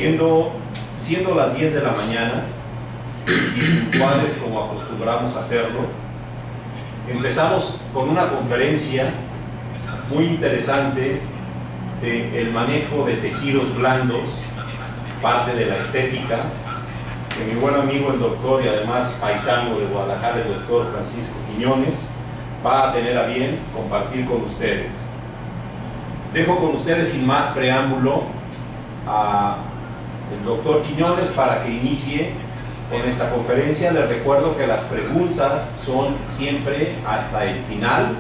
Siendo las 10 de la mañana y puntuales como acostumbramos a hacerlo, empezamos con una conferencia muy interesante del manejo de tejidos blandos, parte de la estética, que mi buen amigo el doctor y además paisano de Guadalajara, el doctor Francisco Quiñones, va a tener a bien compartir con ustedes. Dejo con ustedes sin más preámbulo a el doctor Quiñones para que inicie con esta conferencia. Les recuerdo que las preguntas son siempre hasta el final,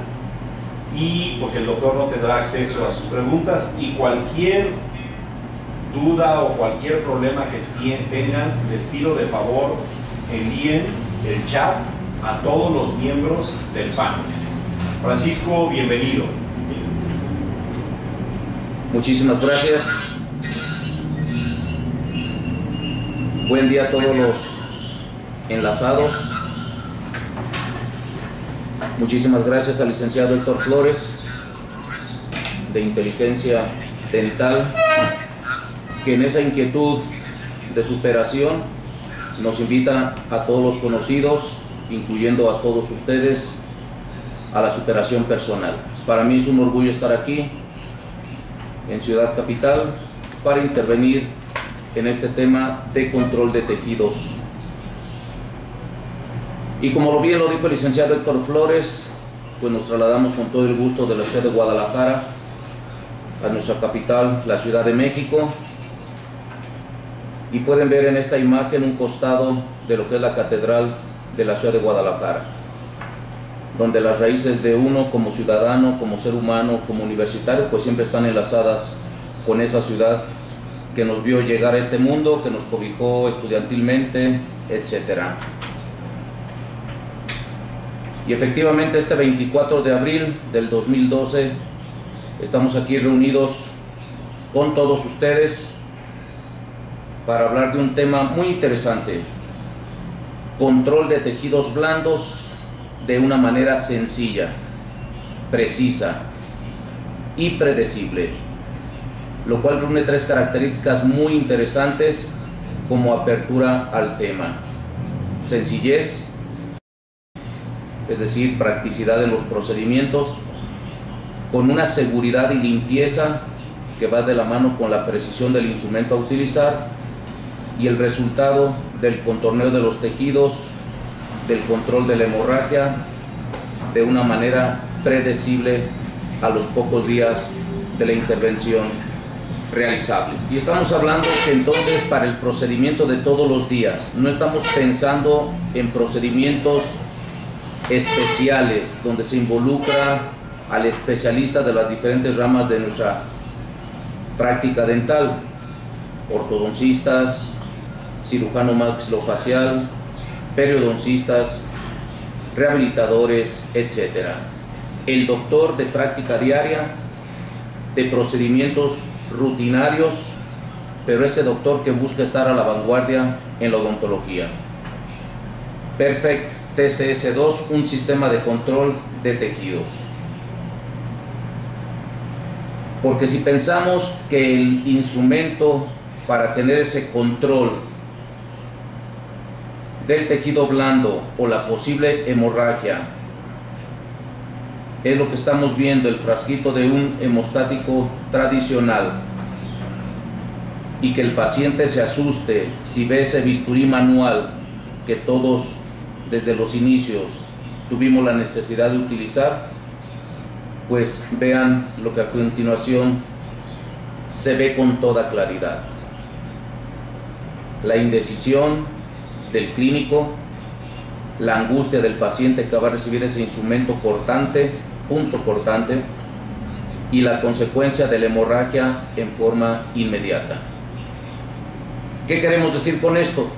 y porque el doctor no tendrá acceso a sus preguntas, y cualquier duda o cualquier problema que tengan, les pido de favor envíen el chat a todos los miembros del panel. Francisco, bienvenido. Muchísimas gracias. Buen día a todos los enlazados. Muchísimas gracias al licenciado Héctor Flores, de Inteligencia Dental, que en esa inquietud de superación nos invita a todos los conocidos, incluyendo a todos ustedes, a la superación personal. Para mí es un orgullo estar aquí, en Ciudad Capital, para intervenir en este tema de control de tejidos. Y como bien lo dijo el licenciado Héctor Flores, pues nos trasladamos con todo el gusto de la ciudad de Guadalajara a nuestra capital, la Ciudad de México, y pueden ver en esta imagen un costado de lo que es la catedral de la ciudad de Guadalajara, donde las raíces de uno como ciudadano, como ser humano, como universitario, pues siempre están enlazadas con esa ciudad que nos vio llegar a este mundo, que nos cobijó estudiantilmente, etc. Y efectivamente este 24 de abril del 2012 estamos aquí reunidos con todos ustedes para hablar de un tema muy interesante: control de tejidos blandos de una manera sencilla, precisa y predecible, lo cual reúne tres características muy interesantes como apertura al tema: sencillez, es decir, practicidad en los procedimientos, con una seguridad y limpieza que va de la mano con la precisión del instrumento a utilizar, y el resultado del contorneo de los tejidos, del control de la hemorragia, de una manera predecible a los pocos días de la intervención realizable. Y estamos hablando que entonces para el procedimiento de todos los días, no estamos pensando en procedimientos especiales donde se involucra al especialista de las diferentes ramas de nuestra práctica dental: ortodoncistas, cirujano maxilofacial, periodoncistas, rehabilitadores, etc. El doctor de práctica diaria, de procedimientos rutinarios, pero ese doctor que busca estar a la vanguardia en la odontología. Perfect TCS2, un sistema de control de tejidos. Porque si pensamos que el instrumento para tener ese control del tejido blando o la posible hemorragia es lo que estamos viendo, el frasquito de un hemostático tradicional, y que el paciente se asuste si ve ese bisturí manual que todos desde los inicios tuvimos la necesidad de utilizar, pues vean lo que a continuación se ve con toda claridad: la indecisión del clínico, la angustia del paciente que va a recibir ese instrumento cortante, punzocortante, y la consecuencia de la hemorragia en forma inmediata. ¿Qué queremos decir con esto?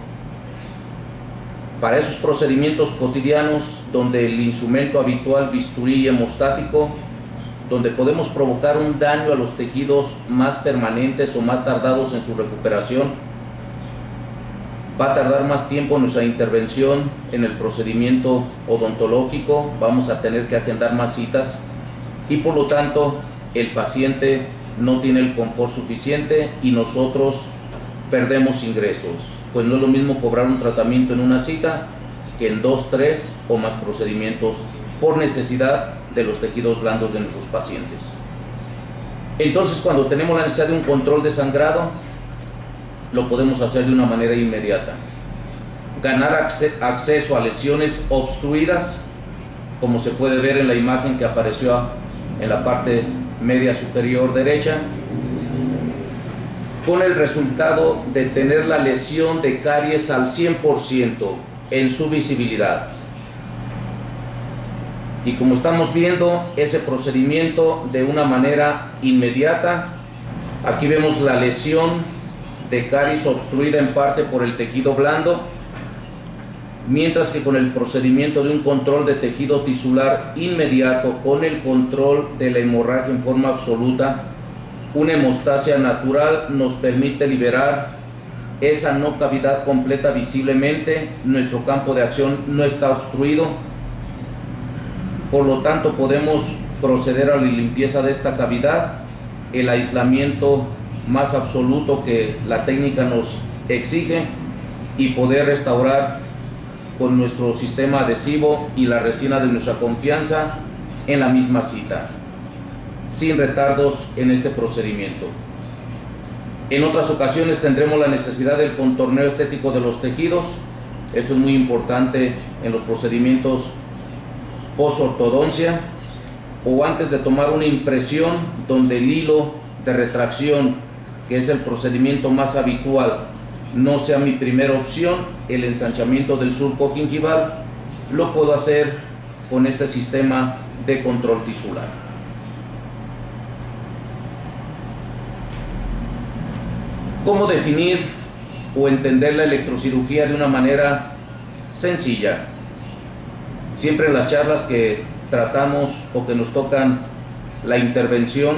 Para esos procedimientos cotidianos donde el instrumento habitual, bisturí hemostático, donde podemos provocar un daño a los tejidos más permanentes o más tardados en su recuperación, va a tardar más tiempo nuestra intervención en el procedimiento odontológico, vamos a tener que agendar más citas, y por lo tanto el paciente no tiene el confort suficiente y nosotros perdemos ingresos, pues no es lo mismo cobrar un tratamiento en una cita que en 2, 3 o más procedimientos por necesidad de los tejidos blandos de nuestros pacientes. Entonces, cuando tenemos la necesidad de un control de sangrado, lo podemos hacer de una manera inmediata. Ganar acceso a lesiones obstruidas, como se puede ver en la imagen que apareció en la parte media superior derecha, con el resultado de tener la lesión de caries al 100% en su visibilidad. Y como estamos viendo ese procedimiento de una manera inmediata, aquí vemos la lesión de caries obstruida en parte por el tejido blando, mientras que con el procedimiento de un control de tejido tisular inmediato, con el control de la hemorragia en forma absoluta, una hemostasia natural nos permite liberar esa no cavidad completa visiblemente. Nuestro campo de acción no está obstruido, por lo tanto podemos proceder a la limpieza de esta cavidad, el aislamiento más absoluto que la técnica nos exige, y poder restaurar con nuestro sistema adhesivo y la resina de nuestra confianza en la misma cita, sin retardos en este procedimiento. En otras ocasiones tendremos la necesidad del contorneo estético de los tejidos. Esto es muy importante en los procedimientos post-ortodoncia o antes de tomar una impresión, donde el hilo de retracción, que es el procedimiento más habitual, no sea mi primera opción. El ensanchamiento del surco gingival lo puedo hacer con este sistema de control tisular. ¿Cómo definir o entender la electrocirugía de una manera sencilla? Siempre en las charlas que tratamos o que nos tocan la intervención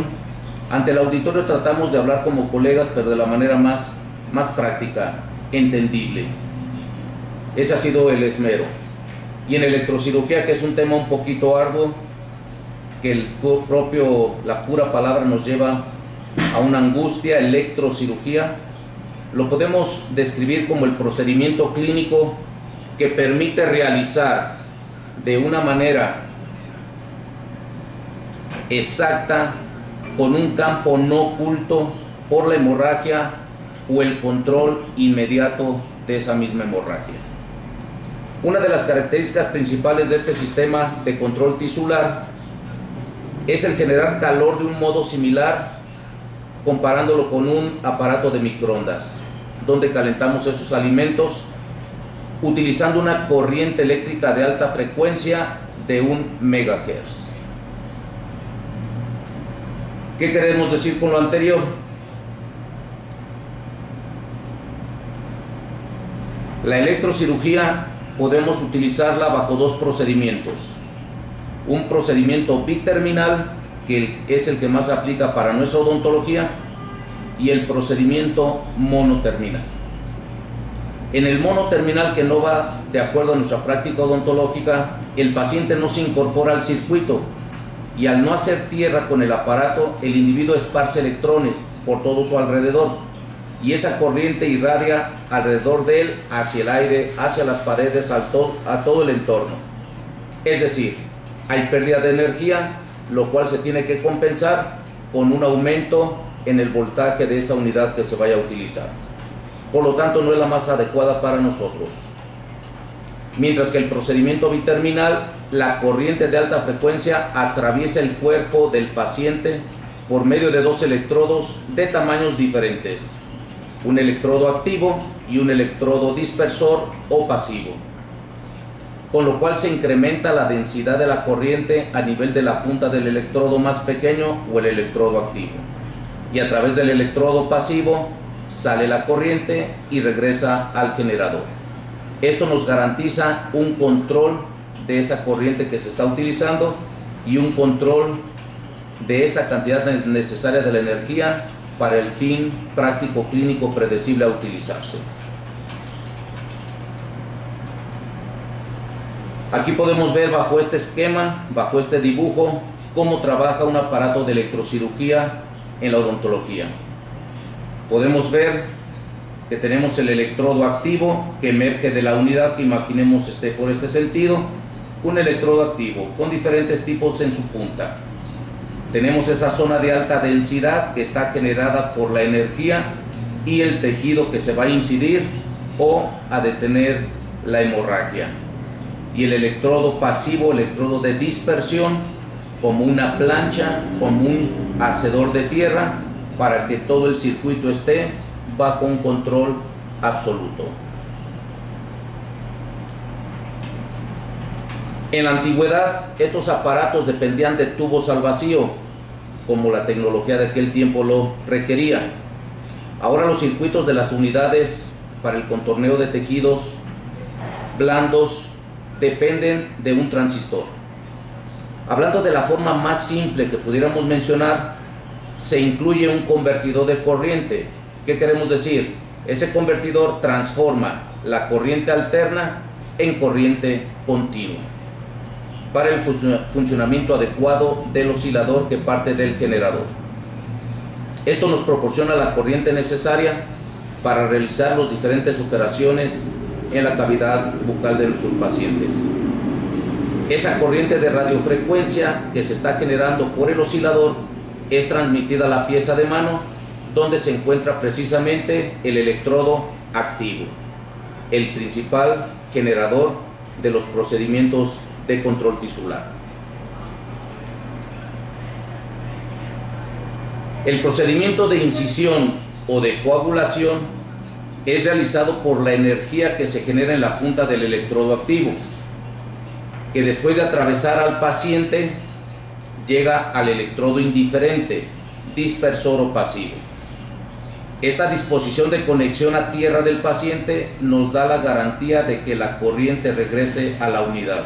ante el auditorio, tratamos de hablar como colegas, pero de la manera más práctica, entendible. Ese ha sido el esmero. Y en electrocirugía, que es un tema un poquito arduo, que la pura palabra nos lleva a una angustia, electrocirugía, lo podemos describir como el procedimiento clínico que permite realizar de una manera exacta, con un campo no oculto por la hemorragia o el control inmediato de esa misma hemorragia. Una de las características principales de este sistema de control tisular es el generar calor de un modo similar, comparándolo con un aparato de microondas, donde calentamos esos alimentos utilizando una corriente eléctrica de alta frecuencia de 1 megahertz. ¿Qué queremos decir con lo anterior? La electrocirugía podemos utilizarla bajo dos procedimientos. Un procedimiento biterminal, que es el que más se aplica para nuestra odontología, y el procedimiento monoterminal. En el monoterminal, que no va de acuerdo a nuestra práctica odontológica, el paciente no se incorpora al circuito, y al no hacer tierra con el aparato, el individuo esparce electrones por todo su alrededor, y esa corriente irradia alrededor de él, hacia el aire, hacia las paredes, a todo el entorno. Es decir, hay pérdida de energía, lo cual se tiene que compensar con un aumento en el voltaje de esa unidad que se vaya a utilizar. Por lo tanto, no es la más adecuada para nosotros. Mientras que el procedimiento biterminal, la corriente de alta frecuencia atraviesa el cuerpo del paciente por medio de dos electrodos de tamaños diferentes, un electrodo activo y un electrodo dispersor o pasivo, con lo cual se incrementa la densidad de la corriente a nivel de la punta del electrodo más pequeño o el electrodo activo, y a través del electrodo pasivo sale la corriente y regresa al generador. Esto nos garantiza un control de esa corriente que se está utilizando y un control de esa cantidad necesaria de la energía para el fin práctico clínico predecible a utilizarse. Aquí podemos ver bajo este esquema, bajo este dibujo, cómo trabaja un aparato de electrocirugía en la odontología. Podemos ver que tenemos el electrodo activo que emerge de la unidad, que imaginemos por este sentido, un electrodo activo con diferentes tipos en su punta. Tenemos esa zona de alta densidad que está generada por la energía y el tejido que se va a incidir o a detener la hemorragia. Y el electrodo pasivo, electrodo de dispersión, como una plancha, como un hacedor de tierra, para que todo el circuito esté bajo un control absoluto. En la antigüedad, estos aparatos dependían de tubos al vacío, como la tecnología de aquel tiempo lo requería. Ahora los circuitos de las unidades para el contorneo de tejidos blandos dependen de un transistor. Hablando de la forma más simple que pudiéramos mencionar, se incluye un convertidor de corriente. ¿Qué queremos decir? Ese convertidor transforma la corriente alterna en corriente continua para el funcionamiento adecuado del oscilador que parte del generador. Esto nos proporciona la corriente necesaria para realizar las diferentes operaciones en la cavidad bucal de nuestros pacientes. Esa corriente de radiofrecuencia que se está generando por el oscilador es transmitida a la pieza de mano, donde se encuentra precisamente el electrodo activo, el principal generador de los procedimientos de control tisular. El procedimiento de incisión o de coagulación es realizado por la energía que se genera en la punta del electrodo activo, que después de atravesar al paciente llega al electrodo indiferente, dispersor o pasivo. Esta disposición de conexión a tierra del paciente nos da la garantía de que la corriente regrese a la unidad.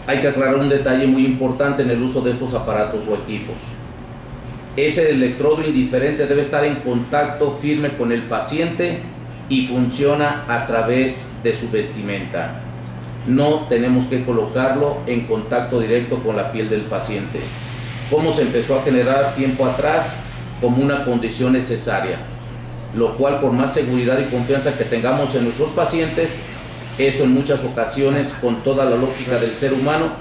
Hay que aclarar un detalle muy importante en el uso de estos aparatos o equipos. Ese electrodo indiferente debe estar en contacto firme con el paciente y funciona a través de su vestimenta. No tenemos que colocarlo en contacto directo con la piel del paciente, como se empezó a generar tiempo atrás como una condición necesaria, lo cual, por más seguridad y confianza que tengamos en nuestros pacientes, eso en muchas ocasiones, con toda la lógica del ser humano,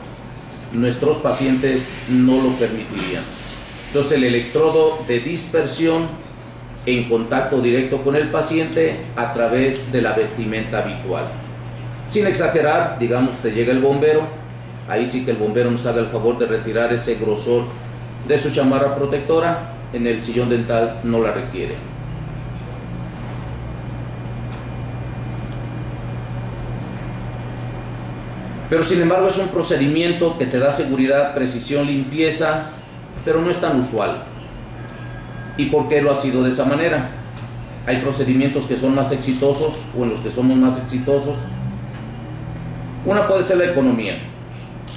nuestros pacientes no lo permitirían. Entonces, el electrodo de dispersión en contacto directo con el paciente a través de la vestimenta habitual. Sin exagerar, digamos, te llega el bombero, ahí sí que el bombero nos haga el favor de retirar ese grosor de su chamarra protectora. En el sillón dental no la requiere. Pero sin embargo es un procedimiento que te da seguridad, precisión, limpieza, pero no es tan usual. ¿Y por qué lo ha sido de esa manera? Hay procedimientos que son más exitosos o en los que somos más exitosos. Una puede ser la economía.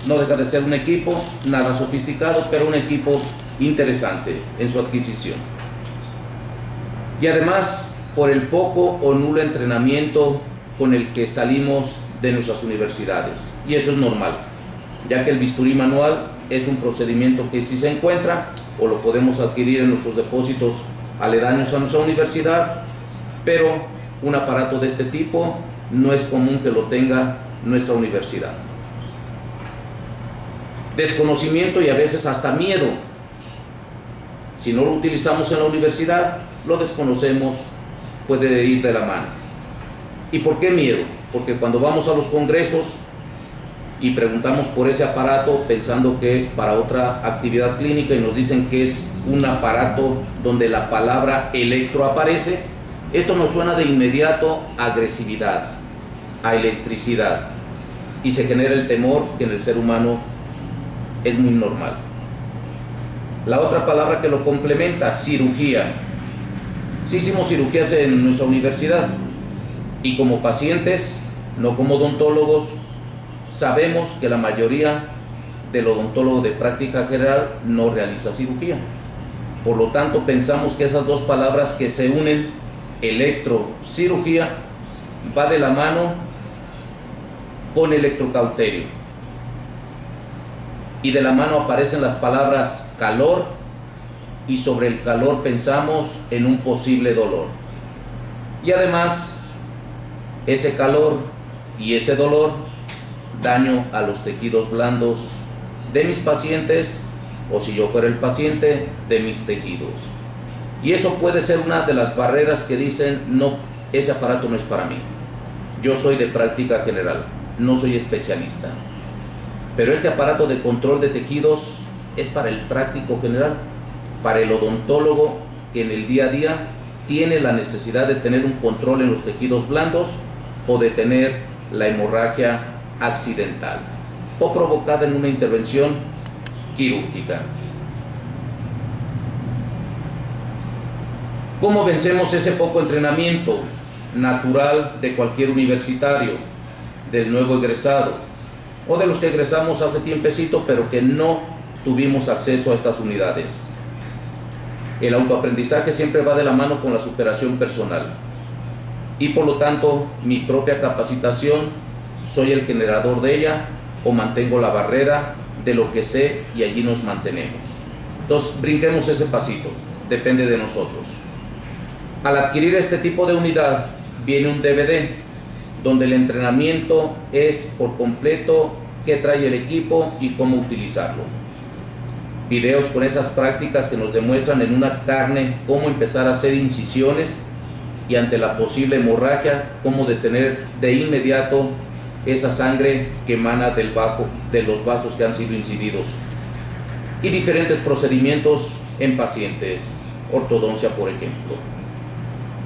No deja de ser un equipo nada sofisticado, pero un equipo interesante en su adquisición. Y además, por el poco o nulo entrenamiento con el que salimos de nuestras universidades. Y eso es normal, ya que el bisturí manual es un procedimiento que sí se encuentra o lo podemos adquirir en nuestros depósitos aledaños a nuestra universidad, pero un aparato de este tipo no es común que lo tenga nuestra universidad. Desconocimiento y a veces hasta miedo. Si no lo utilizamos en la universidad, lo desconocemos, puede ir de la mano. ¿Y por qué miedo? Porque cuando vamos a los congresos y preguntamos por ese aparato pensando que es para otra actividad clínica y nos dicen que es un aparato donde la palabra electro aparece, esto nos suena de inmediato a agresividad, a electricidad, y se genera el temor que en el ser humano es muy normal. La otra palabra que lo complementa, cirugía. Sí hicimos cirugías en nuestra universidad y como pacientes, no como odontólogos, sabemos que la mayoría del odontólogo de práctica general no realiza cirugía. Por lo tanto, pensamos que esas dos palabras que se unen, electrocirugía, va de la mano con electrocauterio. Y de la mano aparecen las palabras calor, y sobre el calor pensamos en un posible dolor. y además ese calor y ese dolor daño a los tejidos blandos de mis pacientes, o si yo fuera el paciente, de mis tejidos. Y eso puede ser una de las barreras que dicen: no, ese aparato no es para mí. Yo soy de práctica general, no soy especialista. Pero este aparato de control de tejidos es para el práctico general, para el odontólogo que en el día a día tiene la necesidad de tener un control en los tejidos blandos o de tener la hemorragia accidental o provocada en una intervención quirúrgica. ¿Cómo vencemos ese poco entrenamiento natural de cualquier universitario, del nuevo egresado o de los que egresamos hace tiempecito pero que no tuvimos acceso a estas unidades? El autoaprendizaje siempre va de la mano con la superación personal y por lo tanto mi propia capacitación, soy el generador de ella o mantengo la barrera de lo que sé y allí nos mantenemos. Entonces brinquemos ese pasito, depende de nosotros. Al adquirir este tipo de unidad viene un DVD donde el entrenamiento es por completo qué trae el equipo y cómo utilizarlo. Videos con esas prácticas que nos demuestran en una carne cómo empezar a hacer incisiones y ante la posible hemorragia cómo detener de inmediato esa sangre que emana de los vasos que han sido incididos, y diferentes procedimientos en pacientes, ortodoncia por ejemplo.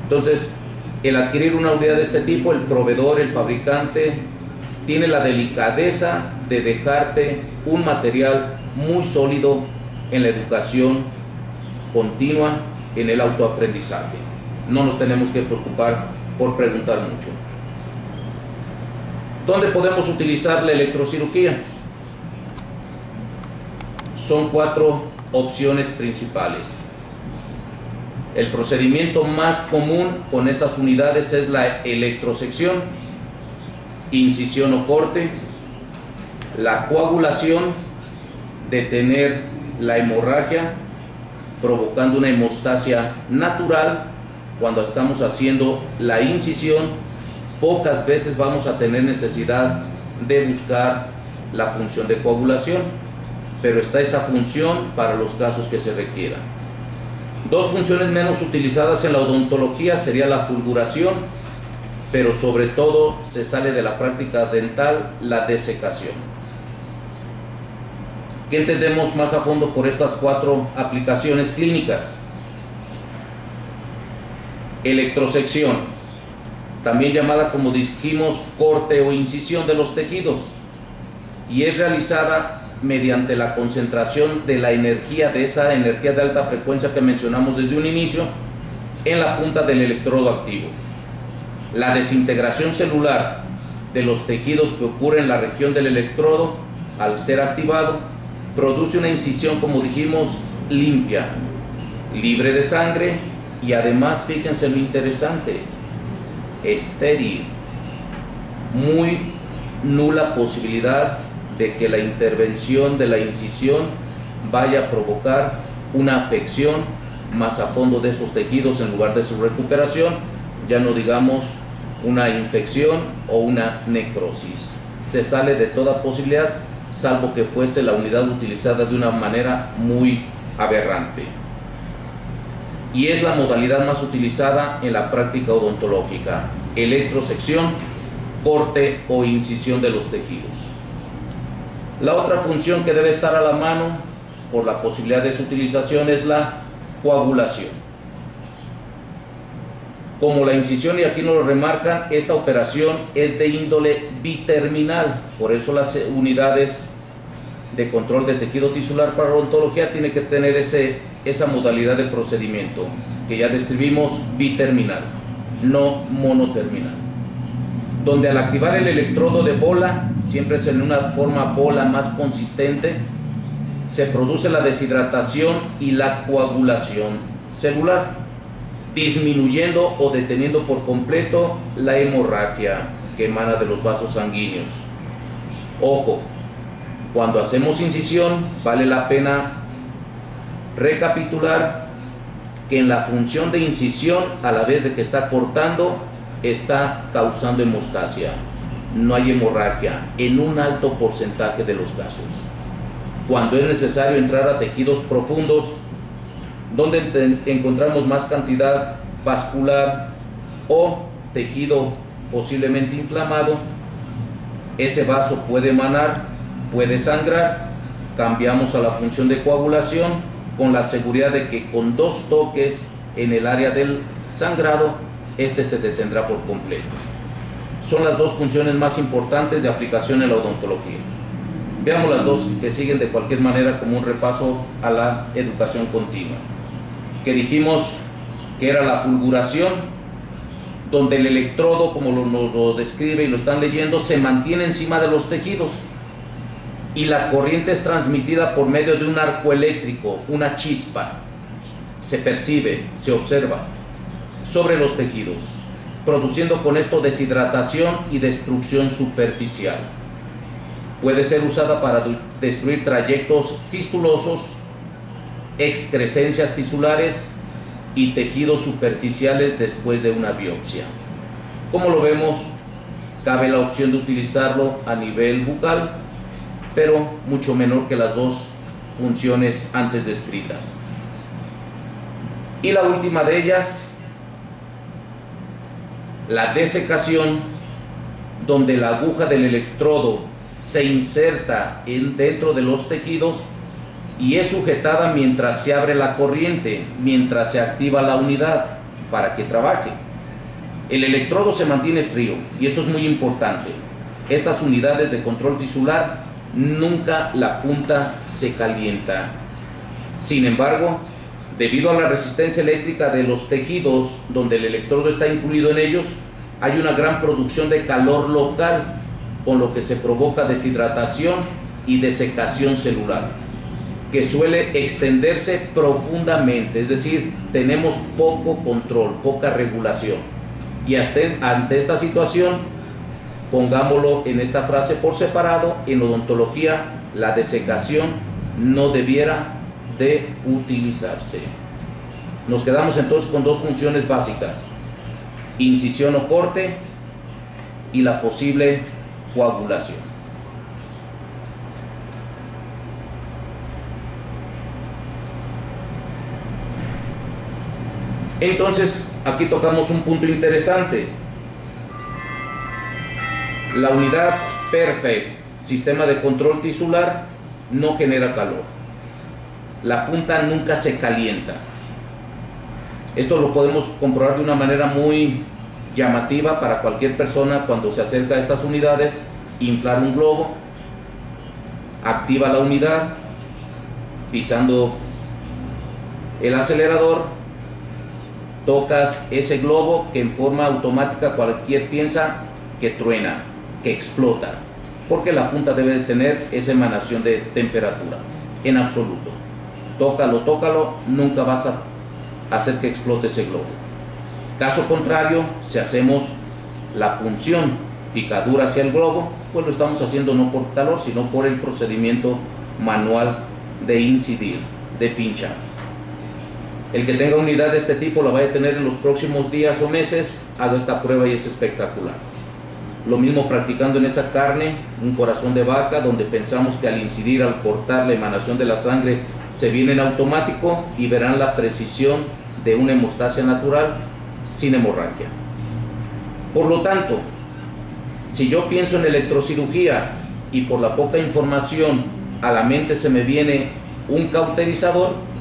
Entonces, el adquirir una unidad de este tipo, el proveedor, el fabricante, tiene la delicadeza de dejarte un material muy sólido en la educación continua, en el autoaprendizaje. No nos tenemos que preocupar por preguntar mucho. ¿Dónde podemos utilizar la electrocirugía? Son 4 opciones principales. El procedimiento más común con estas unidades es la electrosección, incisión o corte, la coagulación, detener la hemorragia provocando una hemostasia natural. Cuando estamos haciendo la incisión, pocas veces vamos a tener necesidad de buscar la función de coagulación, pero está esa función para los casos que se requieran. 2 funciones menos utilizadas en la odontología sería la fulguración, pero sobre todo se sale de la práctica dental la desecación. ¿Qué entendemos más a fondo por estas 4 aplicaciones clínicas? Electrosección, también llamada, como dijimos, corte o incisión de los tejidos, y es realizada mediante la concentración de la energía, de esa energía de alta frecuencia que mencionamos desde un inicio, en la punta del electrodo activo. La desintegración celular de los tejidos que ocurre en la región del electrodo, al ser activado, produce una incisión, como dijimos, limpia, libre de sangre y además, fíjense lo interesante, estéril. Muy nula posibilidad de que la intervención de la incisión vaya a provocar una afección más a fondo de esos tejidos en lugar de su recuperación, ya no digamos una infección o una necrosis. Se sale de toda posibilidad, salvo que fuese la unidad utilizada de una manera muy aberrante. Y es la modalidad más utilizada en la práctica odontológica: electrosección, corte o incisión de los tejidos. La otra función que debe estar a la mano por la posibilidad de su utilización es la coagulación. Como la incisión, y aquí nos lo remarcan, esta operación es de índole biterminal, por eso las unidades de control de tejido tisular para odontología tienen que tener esa modalidad de procedimiento que ya describimos, biterminal, no monoterminal, donde al activar el electrodo de bola, siempre es en una forma bola más consistente, se produce la deshidratación y la coagulación celular, disminuyendo o deteniendo por completo la hemorragia que emana de los vasos sanguíneos. Ojo, cuando hacemos incisión, vale la pena recapitular que en la función de incisión, a la vez de que está cortando, está causando hemostasia. No hay hemorragia en un alto porcentaje de los casos. Cuando es necesario entrar a tejidos profundos, donde encontramos más cantidad vascular o tejido posiblemente inflamado, ese vaso puede emanar, puede sangrar, cambiamos a la función de coagulación con la seguridad de que con 2 toques en el área del sangrado, este se detendrá por completo. Son las 2 funciones más importantes de aplicación en la odontología. Veamos las 2 que siguen de cualquier manera como un repaso a la educación continua. Que dijimos que era la fulguración, donde el electrodo, como nos lo describe y lo están leyendo, se mantiene encima de los tejidos y la corriente es transmitida por medio de un arco eléctrico, una chispa. Se percibe, se observa sobre los tejidos, produciendo con esto deshidratación y destrucción superficial. Puede ser usada para destruir trayectos fistulosos, excrescencias tisulares y tejidos superficiales después de una biopsia. Como lo vemos, cabe la opción de utilizarlo a nivel bucal, pero mucho menor que las 2 funciones antes descritas. Y la última de ellas, la desecación, donde la aguja del electrodo se inserta dentro de los tejidos y es sujetada mientras se abre la corriente, mientras se activa la unidad para que trabaje. El electrodo se mantiene frío y esto es muy importante. Estas unidades de control tisular, nunca la punta se calienta. Sin embargo, debido a la resistencia eléctrica de los tejidos donde el electrodo está incluido en ellos, hay una gran producción de calor local, con lo que se provoca deshidratación y desecación celular, que suele extenderse profundamente, es decir, tenemos poco control, poca regulación. Y ante esta situación, pongámoslo en esta frase por separado, en odontología, la desecación no debiera de utilizarse. Nos quedamos entonces con 2 funciones básicas: incisión o corte y la posible coagulación. Entonces, aquí tocamos un punto interesante. La unidad Perfect, sistema de control tisular, no genera calor. La punta nunca se calienta. Esto lo podemos comprobar de una manera muy llamativa para cualquier persona cuando se acerca a estas unidades. Inflar un globo, activa la unidad, pisando el acelerador, tocas ese globo que en forma automática cualquier piensa que truena, que explota, porque la punta debe de tener esa emanación de temperatura. En absoluto, tócalo, nunca vas a hacer que explote ese globo. Caso contrario, si hacemos la punción, picadura hacia el globo, pues lo estamos haciendo no por calor, sino por el procedimiento manual de incidir, de pinchar. El que tenga unidad de este tipo la va a tener en los próximos días o meses. Haga esta prueba y es espectacular. Lo mismo practicando en esa carne, un corazón de vaca, donde pensamos que al incidir, al cortar, la emanación de la sangre se viene en automático, y verán la precisión de una hemostasia natural sin hemorragia. Por lo tanto, si yo pienso en electrocirugía y por la poca información a la mente se me viene un cauterizador,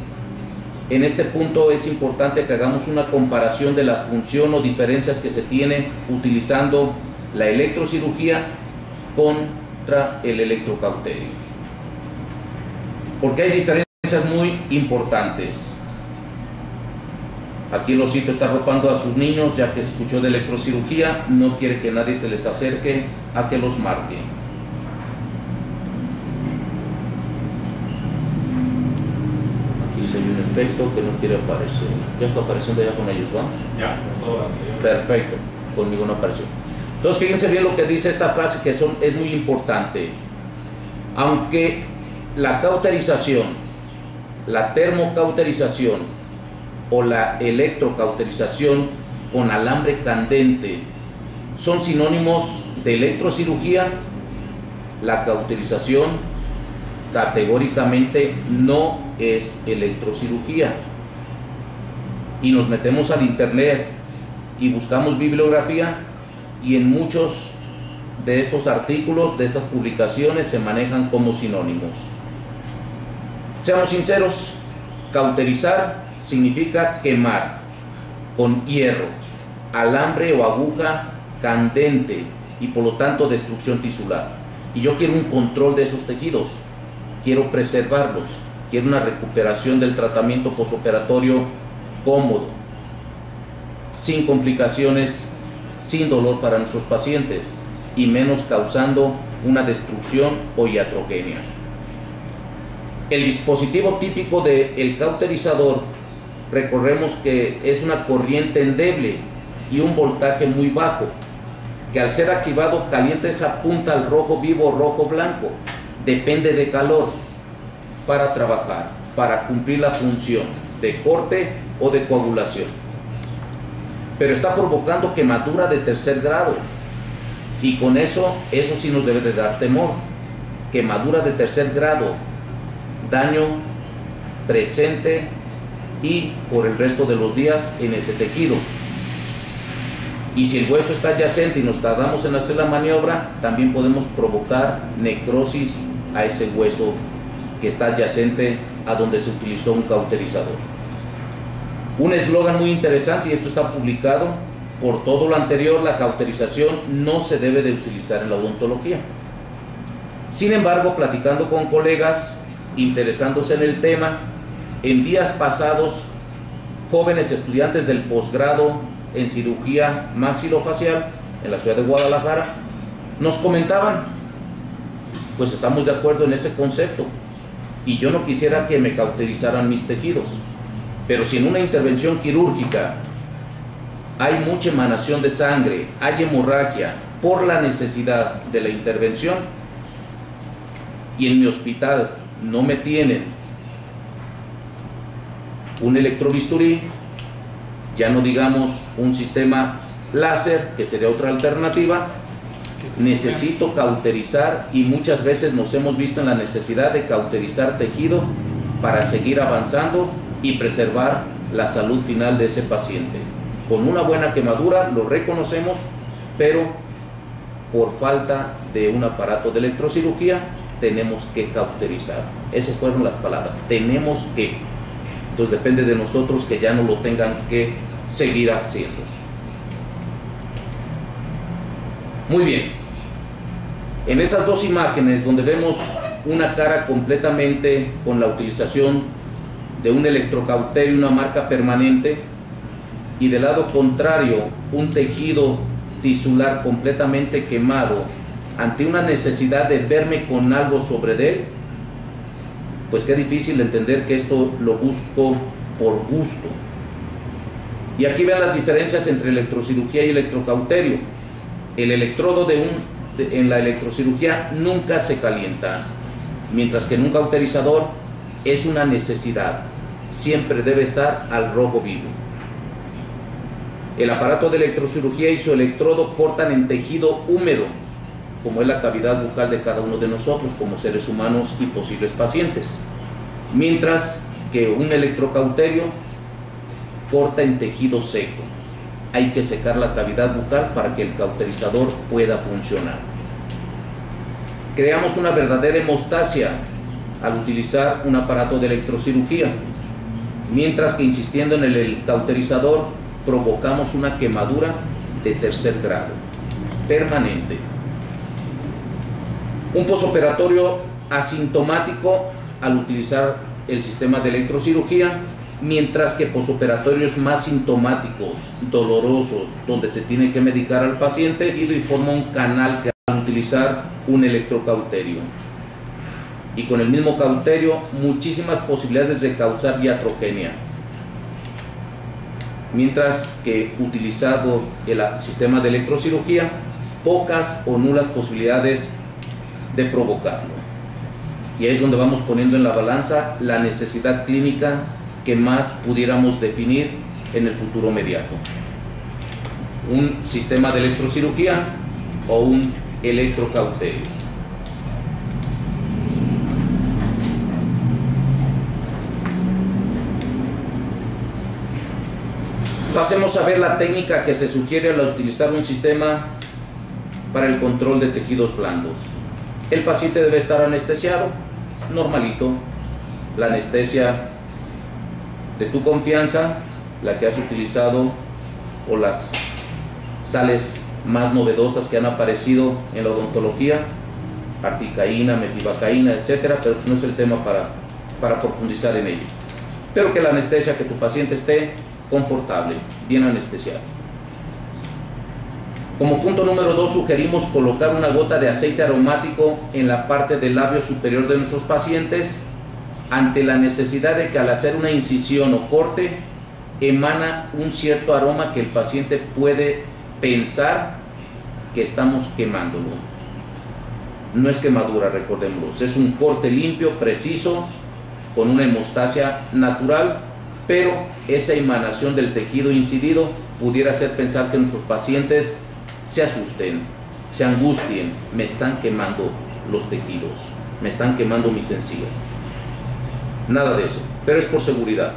en este punto es importante que hagamos una comparación de la función o diferencias que se tiene utilizando la electrocirugía contra el electrocauterio, porque hay diferencias muy importantes. Aquí el osito está arropando a sus niños, ya que escuchó de electrocirugía, no quiere que nadie se les acerque a que los marque. Aquí se hay un efecto que no quiere aparecer. Ya está apareciendo ya con ellos, ¿va? Ya, con todo lo anterior. Perfecto, conmigo no apareció. Entonces fíjense bien lo que dice esta frase, que es muy importante. Aunque la cauterización, la termocauterización, o la electrocauterización con alambre candente son sinónimos de electrocirugía, la cauterización categóricamente no es electrocirugía. Y nos metemos al internet y buscamos bibliografía, y en muchos de estos artículos, de estas publicaciones, se manejan como sinónimos. Seamos sinceros, cauterizar significa quemar con hierro, alambre o aguja candente, y por lo tanto destrucción tisular. Y yo quiero un control de esos tejidos, quiero preservarlos, quiero una recuperación del tratamiento posoperatorio cómodo, sin complicaciones, sin dolor para nuestros pacientes, y menos causando una destrucción o iatrogenia. El dispositivo típico del cauterizador, recordemos que es una corriente endeble y un voltaje muy bajo, que al ser activado calienta esa punta al rojo vivo o rojo blanco, depende de calor, para trabajar, para cumplir la función de corte o de coagulación. Pero está provocando quemadura de tercer grado, y con eso sí nos debe de dar temor. Quemadura de tercer grado, daño presente y por el resto de los días en ese tejido. Y si el hueso está adyacente y nos tardamos en hacer la maniobra, también podemos provocar necrosis a ese hueso que está adyacente a donde se utilizó un cauterizador. Un eslogan muy interesante, y esto está publicado: por todo lo anterior, la cauterización no se debe de utilizar en la odontología. Sin embargo, platicando con colegas interesándose en el tema, en días pasados, jóvenes estudiantes del posgrado en cirugía maxilofacial en la ciudad de Guadalajara nos comentaban: pues estamos de acuerdo en ese concepto, y yo no quisiera que me cauterizaran mis tejidos, pero si en una intervención quirúrgica hay mucha emanación de sangre, hay hemorragia por la necesidad de la intervención, y en mi hospital no me tienen un electrobisturí, ya no digamos un sistema láser, que sería otra alternativa, necesito cauterizar, y muchas veces nos hemos visto en la necesidad de cauterizar tejido para seguir avanzando y preservar la salud final de ese paciente. Con una buena quemadura lo reconocemos, pero por falta de un aparato de electrocirugía tenemos que cauterizar. Esas fueron las palabras, tenemos que. Entonces depende de nosotros que ya no lo tengan que seguir haciendo. Muy bien, en esas dos imágenes donde vemos una cara completamente con la utilización de un electrocauterio y una marca permanente, y del lado contrario un tejido tisular completamente quemado, ante una necesidad de verme con algo sobre él, pues qué difícil entender que esto lo busco por gusto. Y aquí vean las diferencias entre electrocirugía y electrocauterio. El electrodo en la electrocirugía nunca se calienta, mientras que en un cauterizador es una necesidad, siempre debe estar al rojo vivo. El aparato de electrocirugía y su electrodo cortan en tejido húmedo, como es la cavidad bucal de cada uno de nosotros como seres humanos y posibles pacientes, mientras que un electrocauterio corta en tejido seco. Hay que secar la cavidad bucal para que el cauterizador pueda funcionar. Creamos una verdadera hemostasia al utilizar un aparato de electrocirugía, mientras que insistiendo en el cauterizador provocamos una quemadura de tercer grado, permanente. Un posoperatorio asintomático al utilizar el sistema de electrocirugía, mientras que posoperatorios más sintomáticos, dolorosos, donde se tiene que medicar al paciente y forma un canal que al utilizar un electrocauterio. Y con el mismo cauterio, muchísimas posibilidades de causar iatrogenia. Mientras que utilizado el sistema de electrocirugía, pocas o nulas posibilidades de provocarlo. Y ahí es donde vamos poniendo en la balanza la necesidad clínica que más pudiéramos definir en el futuro inmediato. Un sistema de electrocirugía o un electrocauterio. Pasemos a ver la técnica que se sugiere al utilizar un sistema para el control de tejidos blandos. El paciente debe estar anestesiado, normalito. La anestesia de tu confianza, la que has utilizado, o las sales más novedosas que han aparecido en la odontología, articaína, metivacaína, etcétera, pero pues no es el tema para profundizar en ello. Pero que la anestesia, que tu paciente esté confortable, bien anestesiado. Como punto número 2, sugerimos colocar una gota de aceite aromático en la parte del labio superior de nuestros pacientes ante la necesidad de que al hacer una incisión o corte emana un cierto aroma que el paciente puede pensar que estamos quemándolo. No es quemadura, recordémoslo, es un corte limpio, preciso, con una hemostasia natural, pero esa emanación del tejido incidido pudiera hacer pensar que nuestros pacientes se asusten, se angustien, me están quemando los tejidos, me están quemando mis encías. Nada de eso, pero es por seguridad.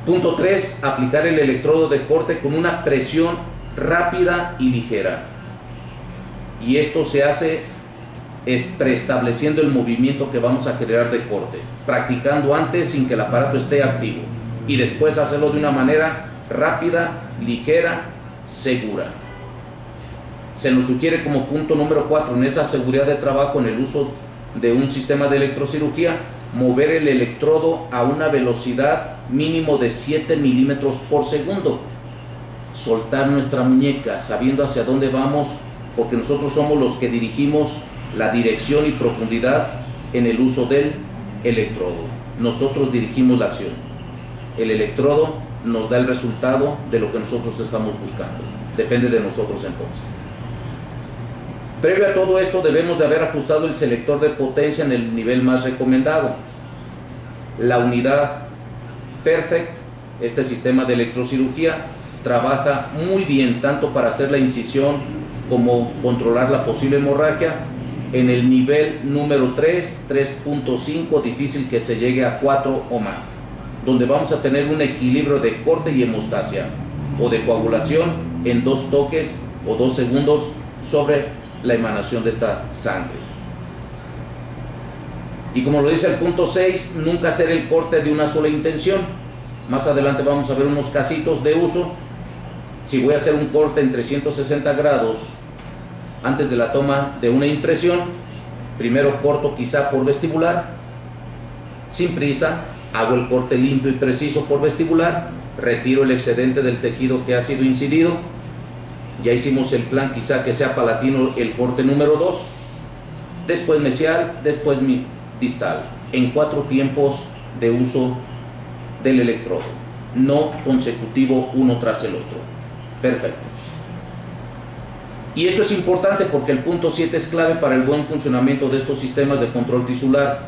Punto 3, aplicar el electrodo de corte con una presión rápida y ligera. Y esto se hace preestableciendo el movimiento que vamos a generar de corte, practicando antes sin que el aparato esté activo y después hacerlo de una manera rápida, ligera, segura. Se nos sugiere como punto número 4 en esa seguridad de trabajo en el uso de un sistema de electrocirugía, mover el electrodo a una velocidad mínimo de 7 milímetros por segundo. Soltar nuestra muñeca sabiendo hacia dónde vamos, porque nosotros somos los que dirigimos la dirección y profundidad en el uso del electrodo. Nosotros dirigimos la acción. El electrodo nos da el resultado de lo que nosotros estamos buscando. Depende de nosotros entonces. Previo a todo esto debemos de haber ajustado el selector de potencia en el nivel más recomendado. La unidad Perfect, este sistema de electrocirugía, trabaja muy bien tanto para hacer la incisión como controlar la posible hemorragia en el nivel número 3, 3.5, difícil que se llegue a 4 o más, donde vamos a tener un equilibrio de corte y hemostasia o de coagulación en 2 toques o 2 segundos sobre la emanación de esta sangre. Y como lo dice el punto 6, nunca hacer el corte de una sola intención. Más adelante vamos a ver unos casitos de uso. Si voy a hacer un corte en 360 grados antes de la toma de una impresión, primero corto quizá por vestibular, sin prisa, hago el corte limpio y preciso por vestibular, retiro el excedente del tejido que ha sido incidido. Ya hicimos el plan quizá que sea palatino el corte número 2, después mesial, después distal, en 4 tiempos de uso del electrodo, no consecutivo uno tras el otro. Perfecto. Y esto es importante porque el punto 7 es clave para el buen funcionamiento de estos sistemas de control tisular.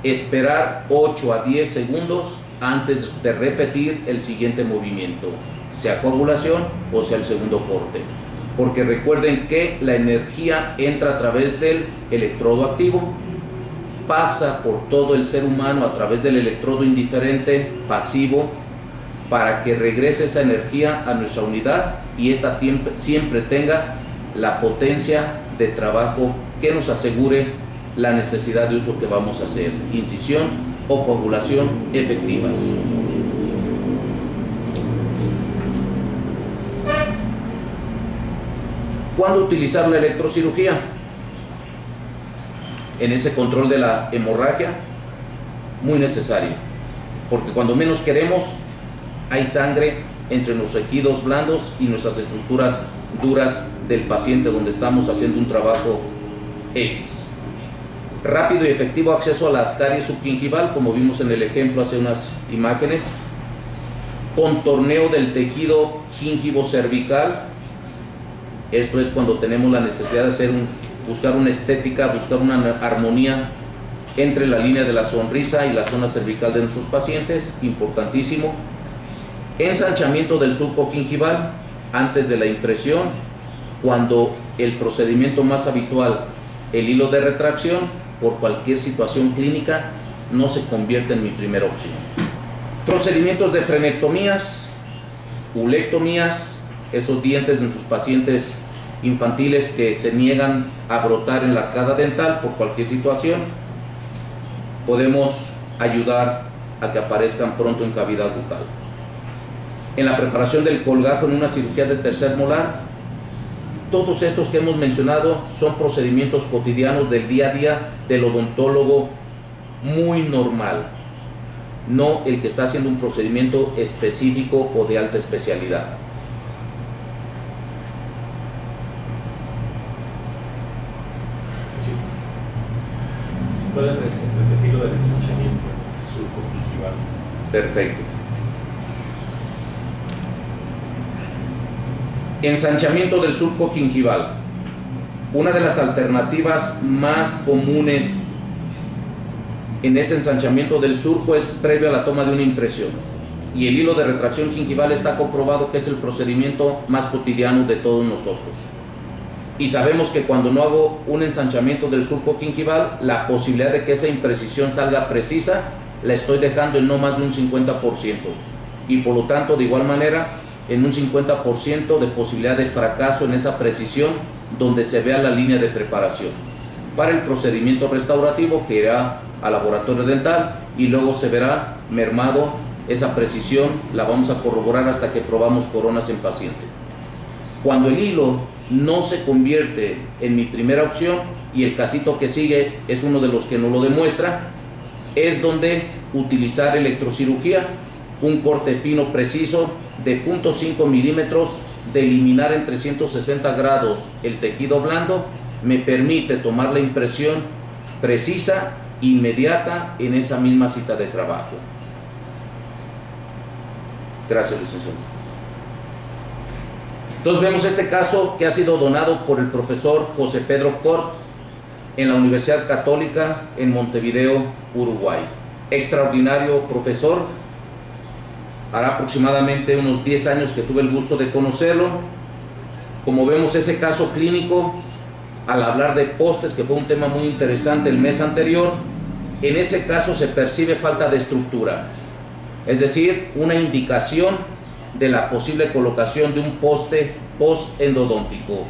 Esperar 8 a 10 segundos antes de repetir el siguiente movimiento, sea coagulación o sea el segundo corte, porque recuerden que la energía entra a través del electrodo activo, pasa por todo el ser humano a través del electrodo indiferente pasivo para que regrese esa energía a nuestra unidad y esta siempre tenga la potencia de trabajo que nos asegure la necesidad de uso que vamos a hacer, incisión o coagulación efectivas. ¿Cuándo utilizar la electrocirugía? En ese control de la hemorragia, muy necesario, porque cuando menos queremos hay sangre entre los tejidos blandos y nuestras estructuras duras del paciente donde estamos haciendo un trabajo X. Rápido y efectivo acceso a las caries subgingival, como vimos en el ejemplo hace unas imágenes. Contorneo del tejido gingivo cervical. Esto es cuando tenemos la necesidad de buscar una estética, buscar una armonía entre la línea de la sonrisa y la zona cervical de nuestros pacientes, importantísimo. Ensanchamiento del surco gingival antes de la impresión, cuando el procedimiento más habitual, el hilo de retracción, por cualquier situación clínica, no se convierte en mi primera opción. Procedimientos de frenectomías, ulectomías, esos dientes de nuestros pacientes infantiles que se niegan a brotar en la arcada dental por cualquier situación, podemos ayudar a que aparezcan pronto en cavidad bucal. En la preparación del colgajo en una cirugía de tercer molar, todos estos que hemos mencionado son procedimientos cotidianos del día a día del odontólogo muy normal, no el que está haciendo un procedimiento específico o de alta especialidad. Si puedes repetir lo del ensanchamiento surco-gingival. Perfecto. Ensanchamiento del surco gingival. Una de las alternativas más comunes en ese ensanchamiento del surco es previo a la toma de una impresión. Y el hilo de retracción gingival está comprobado que es el procedimiento más cotidiano de todos nosotros. Y sabemos que cuando no hago un ensanchamiento del surco gingival, la posibilidad de que esa imprecisión salga precisa la estoy dejando en no más de un 50%. Y por lo tanto, de igual manera, en un 50% de posibilidad de fracaso en esa precisión donde se vea la línea de preparación. Para el procedimiento restaurativo que irá al laboratorio dental y luego se verá mermado esa precisión, la vamos a corroborar hasta que probamos coronas en paciente. Cuando el hilo no se convierte en mi primera opción y el casito que sigue es uno de los que nos lo demuestra, es donde utilizar electrocirugía, un corte fino preciso de 0.5 milímetros, de eliminar en 360 grados el tejido blando, me permite tomar la impresión precisa, inmediata, en esa misma cita de trabajo. Gracias, licenciado. Entonces vemos este caso que ha sido donado por el profesor José Pedro Corts en la Universidad Católica en Montevideo, Uruguay. Extraordinario profesor. Hará aproximadamente unos 10 años que tuve el gusto de conocerlo. Como vemos ese caso clínico, al hablar de postes, que fue un tema muy interesante el mes anterior, en ese caso se percibe falta de estructura, es decir, una indicación de la posible colocación de un poste post-endodóntico.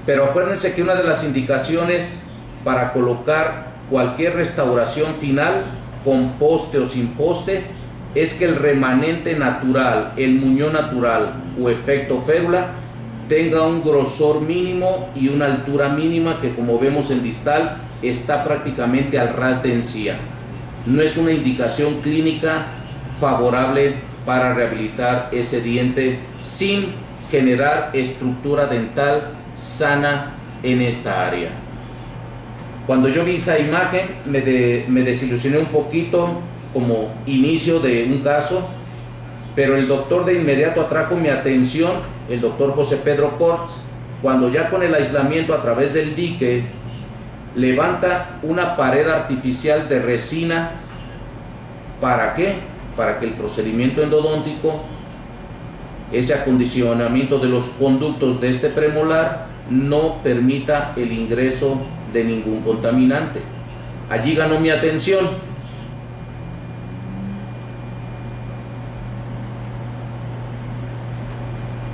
Pero acuérdense que una de las indicaciones para colocar cualquier restauración final, con poste o sin poste, es que el remanente natural, el muñón natural o efecto férula, tenga un grosor mínimo y una altura mínima que, como vemos en distal, está prácticamente al ras de encía. No es una indicación clínica favorable para rehabilitar ese diente sin generar estructura dental sana en esta área. Cuando yo vi esa imagen me desilusioné un poquito como inicio de un caso, pero el doctor de inmediato atrajo mi atención, el doctor José Pedro Corts, cuando ya con el aislamiento a través del dique levanta una pared artificial de resina. ¿Para qué? Para que el procedimiento endodóntico, ese acondicionamiento de los conductos de este premolar, no permita el ingreso de ningún contaminante. Allí ganó mi atención.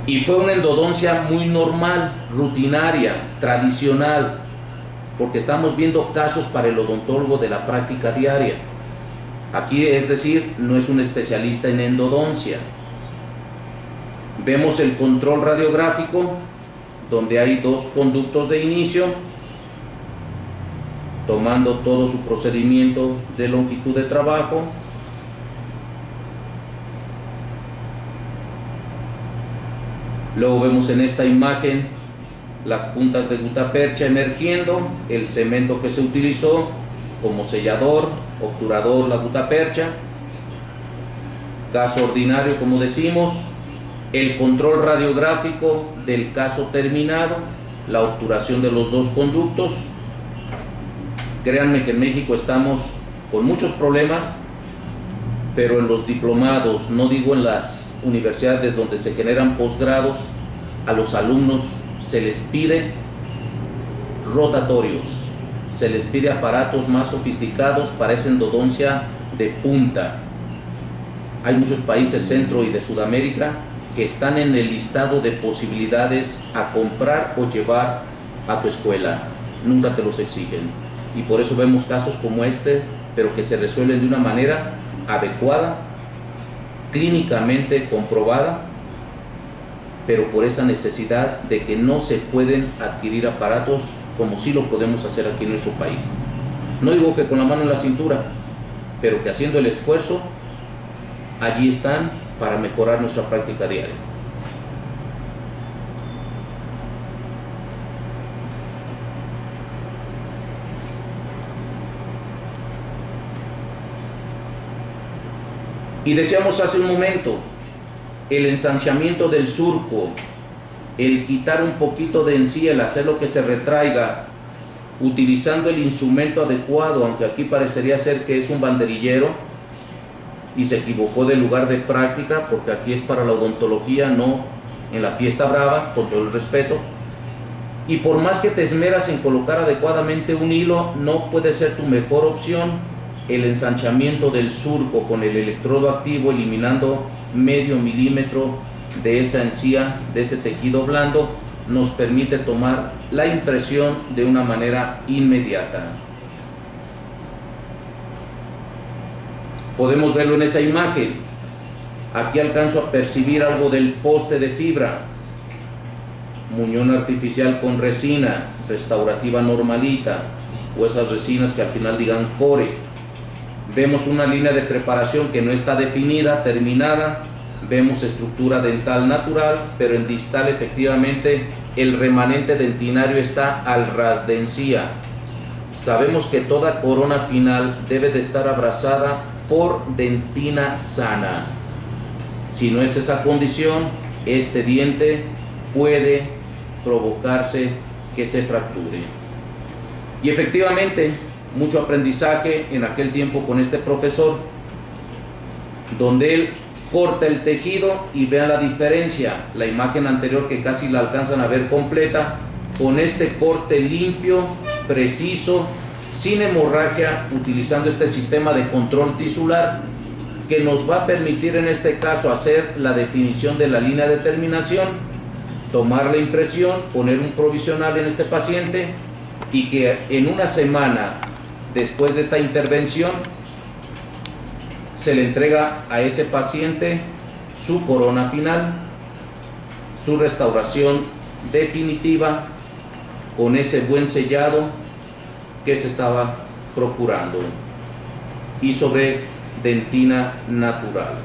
Y fue una endodoncia muy normal, rutinaria, tradicional, porque estamos viendo casos para el odontólogo de la práctica diaria. Aquí, es decir, no es un especialista en endodoncia. Vemos el control radiográfico, donde hay dos conductos de inicio, tomando todo su procedimiento de longitud de trabajo. Luego vemos en esta imagen las puntas de gutapercha emergiendo, el cemento que se utilizó como sellador, obturador, la gutapercha. Caso ordinario, como decimos, el control radiográfico del caso terminado, la obturación de los dos conductos. Créanme que en México estamos con muchos problemas, pero en los diplomados, no digo en las universidades donde se generan posgrados, a los alumnos se les pide rotatorios, se les pide aparatos más sofisticados para esa endodoncia de punta. Hay muchos países centro y de Sudamérica que están en el listado de posibilidades a comprar o llevar a tu escuela. Nunca te los exigen. Y por eso vemos casos como este, pero que se resuelven de una manera adecuada, clínicamente comprobada, pero por esa necesidad de que no se pueden adquirir aparatos como sí lo podemos hacer aquí en nuestro país. No digo que con la mano en la cintura, pero que haciendo el esfuerzo, allí están para mejorar nuestra práctica diaria. Y decíamos hace un momento, el ensanchamiento del surco, el quitar un poquito de encía, el hacer lo que se retraiga, utilizando el instrumento adecuado, aunque aquí parecería ser que es un banderillero y se equivocó del lugar de práctica, porque aquí es para la odontología, no en la fiesta brava, con todo el respeto. Y por más que te esmeras en colocar adecuadamente un hilo, no puede ser tu mejor opción el ensanchamiento del surco con el electrodo activo, eliminando medio milímetro de esa encía, de ese tejido blando, nos permite tomar la impresión de una manera inmediata. Podemos verlo en esa imagen. Aquí alcanzo a percibir algo del poste de fibra, muñón artificial con resina, restaurativa normalita, o esas resinas que al final digan core. Vemos una línea de preparación que no está definida, terminada. Vemos estructura dental natural, pero en distal efectivamente el remanente dentinario está al ras de encía. Sabemos que toda corona final debe de estar abrazada por dentina sana. Si no es esa condición, este diente puede provocarse que se fracture. Y efectivamente, mucho aprendizaje en aquel tiempo con este profesor, donde él corta el tejido y vean la diferencia, la imagen anterior que casi la alcanzan a ver completa, con este corte limpio, preciso, sin hemorragia, utilizando este sistema de control tisular que nos va a permitir en este caso hacer la definición de la línea de terminación, tomar la impresión, poner un provisional en este paciente y que en una semana después de esta intervención se le entrega a ese paciente su corona final, su restauración definitiva con ese buen sellado que se estaba procurando y sobre dentina natural.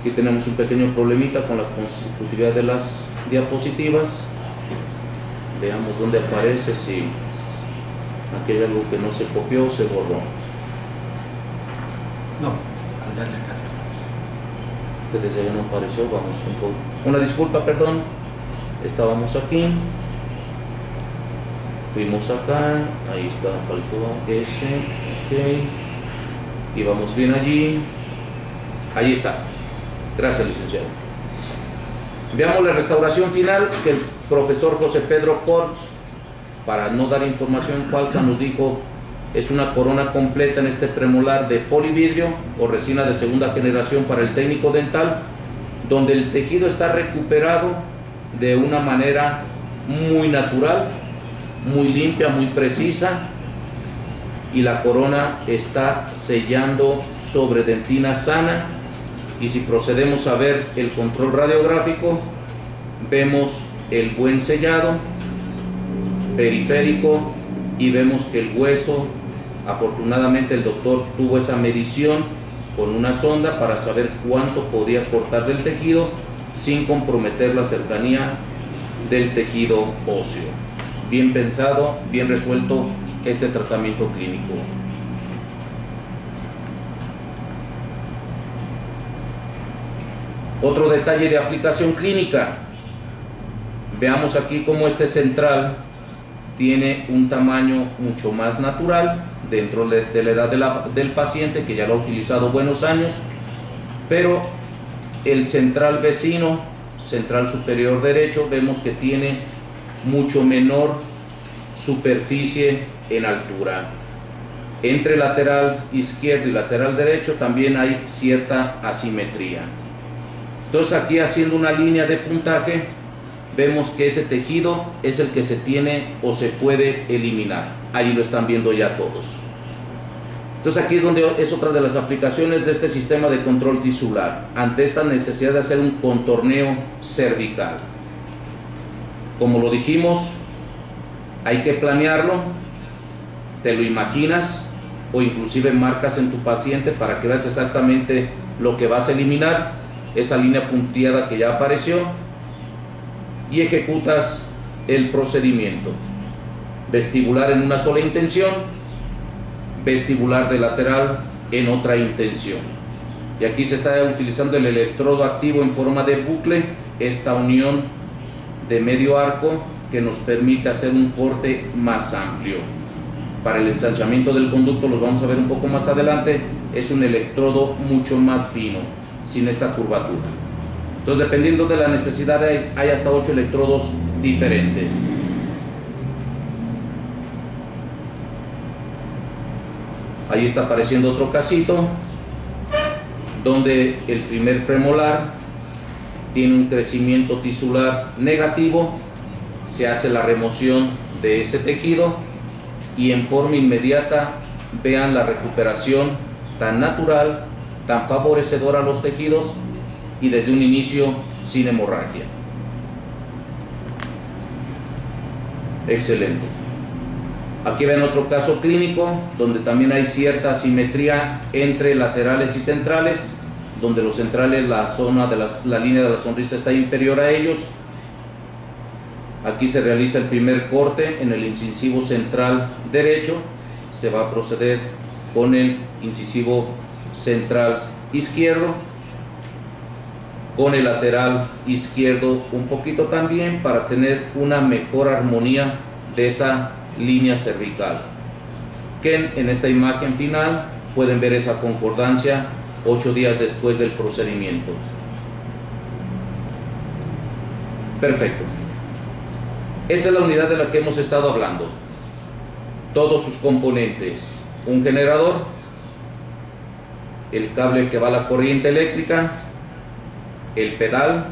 Aquí tenemos un pequeño problemita con la consecutividad de las diapositivas. Veamos dónde aparece, si aquí hay algo que no se copió o se borró. No, al darle acá se Que desde ahí no apareció, vamos un poco. Una disculpa, perdón. Estábamos aquí. Fuimos acá, ahí está, faltó ese, ok. Y vamos bien allí. Ahí está. Gracias, licenciado. Veamos la restauración final que el profesor José Pedro Corts, para no dar información falsa, nos dijo: es una corona completa en este premolar de polividrio o resina de segunda generación para el técnico dental, donde el tejido está recuperado de una manera muy natural, muy limpia, muy precisa, y la corona está sellando sobre dentina sana. Y si procedemos a ver el control radiográfico, vemos el buen sellado periférico y vemos que el hueso, afortunadamente el doctor tuvo esa medición con una sonda para saber cuánto podía cortar del tejido sin comprometer la cercanía del tejido óseo. Bien pensado, bien resuelto este tratamiento clínico. Otro detalle de aplicación clínica. Veamos aquí cómo este central tiene un tamaño mucho más natural dentro de la edad del paciente, que ya lo ha utilizado buenos años, pero el central vecino, central superior derecho, vemos que tiene mucho menor superficie en altura. Entre lateral izquierdo y lateral derecho también hay cierta asimetría. Entonces aquí, haciendo una línea de puntaje, vemos que ese tejido es el que se tiene o se puede eliminar. Ahí lo están viendo ya todos. Entonces aquí es donde es otra de las aplicaciones de este sistema de control tisular, ante esta necesidad de hacer un contorneo cervical. Como lo dijimos, hay que planearlo, te lo imaginas o inclusive marcas en tu paciente para que veas exactamente lo que vas a eliminar, esa línea punteada que ya apareció, y ejecutas el procedimiento. Vestibular en una sola intención, vestibular de lateral en otra intención. Y aquí se está utilizando el electrodo activo en forma de bucle, esta unión de medio arco que nos permite hacer un corte más amplio. Para el ensanchamiento del conducto, los vamos a ver un poco más adelante, es un electrodo mucho más fino, sin esta curvatura. Entonces, dependiendo de la necesidad, hay hasta 8 electrodos diferentes. Ahí está apareciendo otro casito donde el primer premolar tiene un crecimiento tisular negativo, se hace la remoción de ese tejido y en forma inmediata vean la recuperación tan natural, tan favorecedora a los tejidos y desde un inicio sin hemorragia. Excelente. Aquí ven otro caso clínico donde también hay cierta asimetría entre laterales y centrales, donde los centrales, la zona de la línea de la sonrisa está inferior a ellos. Aquí se realiza el primer corte en el incisivo central derecho, se va a proceder con el incisivo central izquierdo, con el lateral izquierdo un poquito también, para tener una mejor armonía de esa línea cervical, que en esta imagen final pueden ver esa concordancia 8 días después del procedimiento. Perfecto. Esta es la unidad de la que hemos estado hablando. Todos sus componentes: un generador, el cable que va a la corriente eléctrica, el pedal,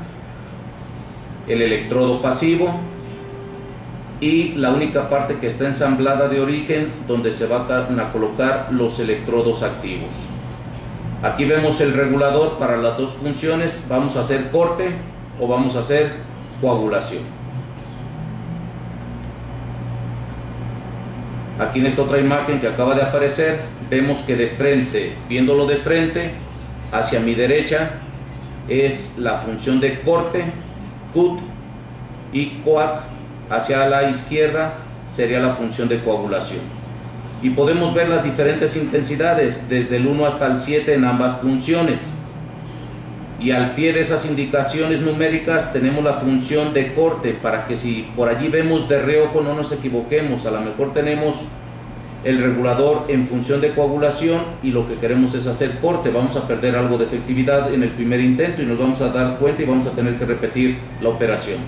el electrodo pasivo y la única parte que está ensamblada de origen, donde se van a colocar los electrodos activos. Aquí vemos el regulador para las dos funciones. Vamos a hacer corte o vamos a hacer coagulación. Aquí en esta otra imagen que acaba de aparecer, vemos que de frente, viéndolo de frente, hacia mi derecha, es la función de corte, cut, y coag hacia la izquierda sería la función de coagulación. Y podemos ver las diferentes intensidades, desde el 1 hasta el 7 en ambas funciones. Y al pie de esas indicaciones numéricas tenemos la función de corte, para que si por allí vemos de reojo no nos equivoquemos. A lo mejor tenemos el regulador en función de coagulación y lo que queremos es hacer corte. Vamos a perder algo de efectividad en el primer intento y nos vamos a dar cuenta y vamos a tener que repetir la operación.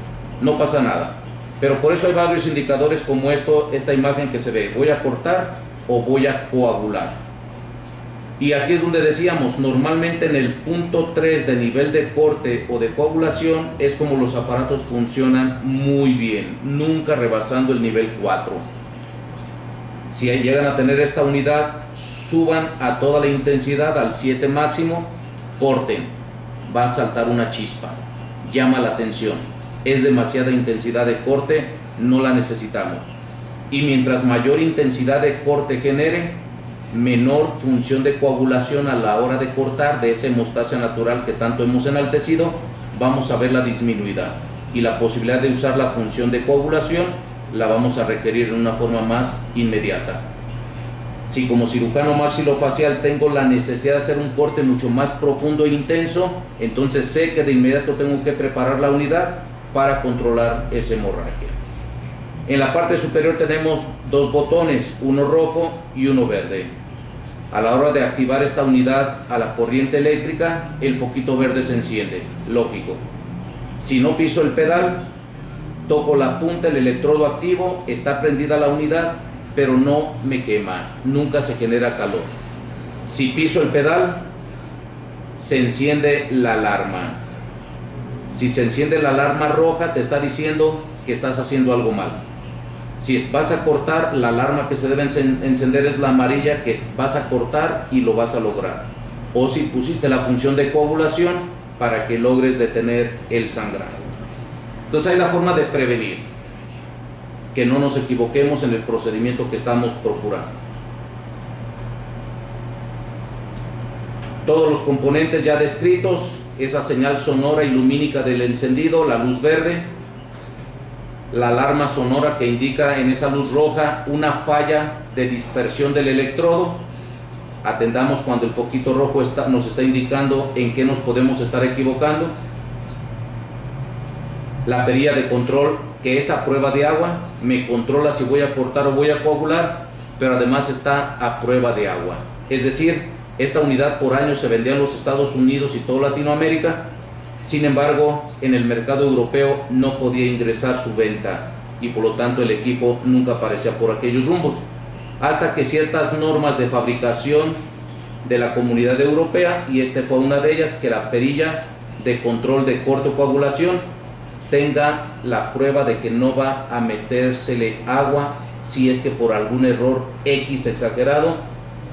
No pasa nada, pero por eso hay varios indicadores como esta imagen que se ve: voy a cortar o voy a coagular. Y aquí es donde decíamos, normalmente en el punto 3 de nivel de corte o de coagulación es como los aparatos funcionan muy bien, nunca rebasando el nivel 4. Si llegan a tener esta unidad, suban a toda la intensidad al 7 máximo, corten, va a saltar una chispa, llama la atención, es demasiada intensidad de corte, no la necesitamos. Y mientras mayor intensidad de corte genere, menor función de coagulación a la hora de cortar de esa hemostasia natural que tanto hemos enaltecido, vamos a ver la disminuida y la posibilidad de usar la función de coagulación la vamos a requerir en una forma más inmediata. Si como cirujano maxilofacial tengo la necesidad de hacer un corte mucho más profundo e intenso, entonces sé que de inmediato tengo que preparar la unidad para controlar esa hemorragia. En la parte superior tenemos dos botones, uno rojo y uno verde. A la hora de activar esta unidad a la corriente eléctrica, el foquito verde se enciende, lógico. Si no piso el pedal, toco la punta del electrodo activo, está prendida la unidad, pero no me quema, nunca se genera calor. Si piso el pedal, se enciende la alarma. Si se enciende la alarma roja, te está diciendo que estás haciendo algo mal. Si vas a cortar, la alarma que se debe encender es la amarilla, que vas a cortar y lo vas a lograr. O si pusiste la función de coagulación para que logres detener el sangrado. Entonces hay la forma de prevenir que no nos equivoquemos en el procedimiento que estamos procurando. Todos los componentes ya descritos, esa señal sonora y lumínica del encendido, la luz verde, la alarma sonora que indica en esa luz roja una falla de dispersión del electrodo. Atendamos cuando el foquito rojo nos está indicando en qué nos podemos estar equivocando. La perilla de control, que es a prueba de agua, me controla si voy a cortar o voy a coagular, pero además está a prueba de agua. Es decir, esta unidad por año se vendía en los Estados Unidos y toda Latinoamérica. Sin embargo, en el mercado europeo no podía ingresar su venta y por lo tanto el equipo nunca aparecía por aquellos rumbos, hasta que ciertas normas de fabricación de la Comunidad Europea, y esta fue una de ellas, que la perilla de control de corte o coagulación tenga la prueba de que no va a metérsele agua si es que por algún error X exagerado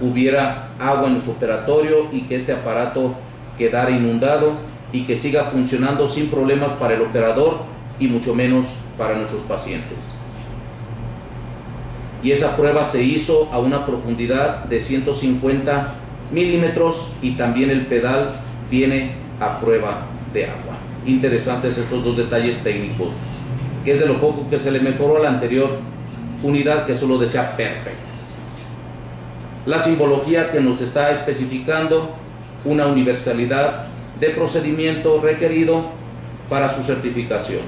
hubiera agua en su operatorio y que este aparato quedara inundado y que siga funcionando sin problemas para el operador y mucho menos para nuestros pacientes. Y esa prueba se hizo a una profundidad de 150 milímetros y también el pedal viene a prueba de agua. Interesantes estos dos detalles técnicos, que es de lo poco que se le mejoró a la anterior unidad, que solo decía perfecto. La simbología que nos está especificando una universalidad de procedimiento requerido para su certificación.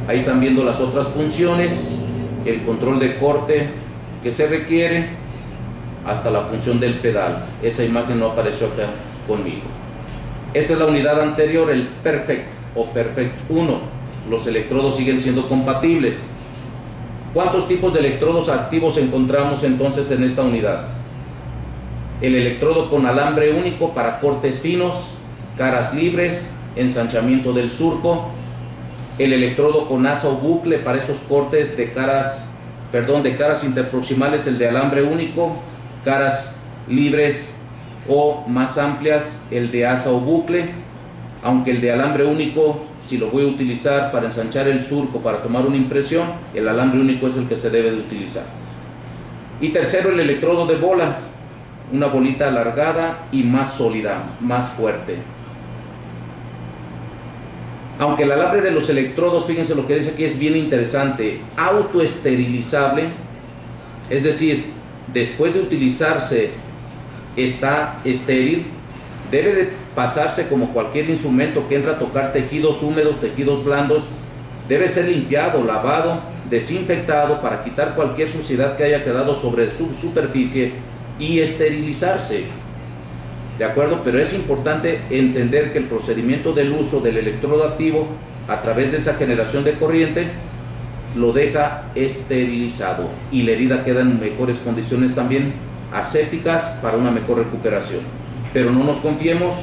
Ahí están viendo las otras funciones, el control de corte que se requiere, hasta la función del pedal. Esa imagen no apareció acá conmigo. Esta es la unidad anterior, el Perfect o Perfect 1. Los electrodos siguen siendo compatibles. ¿Cuántos tipos de electrodos activos encontramos entonces en esta unidad? El electrodo con alambre único para cortes finos, caras libres, ensanchamiento del surco. El electrodo con asa o bucle para esos cortes de caras interproximales, el de alambre único, caras libres o más amplias, el de asa o bucle. Aunque el de alambre único, si lo voy a utilizar para ensanchar el surco, para tomar una impresión, el alambre único es el que se debe de utilizar. Y tercero, el electrodo de bola, una bolita alargada y más sólida, más fuerte. Aunque el alambre de los electrodos, fíjense lo que dice aquí, es bien interesante, autoesterilizable, es decir, después de utilizarse está estéril, debe de pasarse como cualquier instrumento que entra a tocar tejidos húmedos, tejidos blandos, debe ser limpiado, lavado, desinfectado para quitar cualquier suciedad que haya quedado sobre su superficie y esterilizarse. ¿De acuerdo? Pero es importante entender que el procedimiento del uso del electrodo activo a través de esa generación de corriente lo deja esterilizado y la herida queda en mejores condiciones también asépticas para una mejor recuperación. Pero no nos confiemos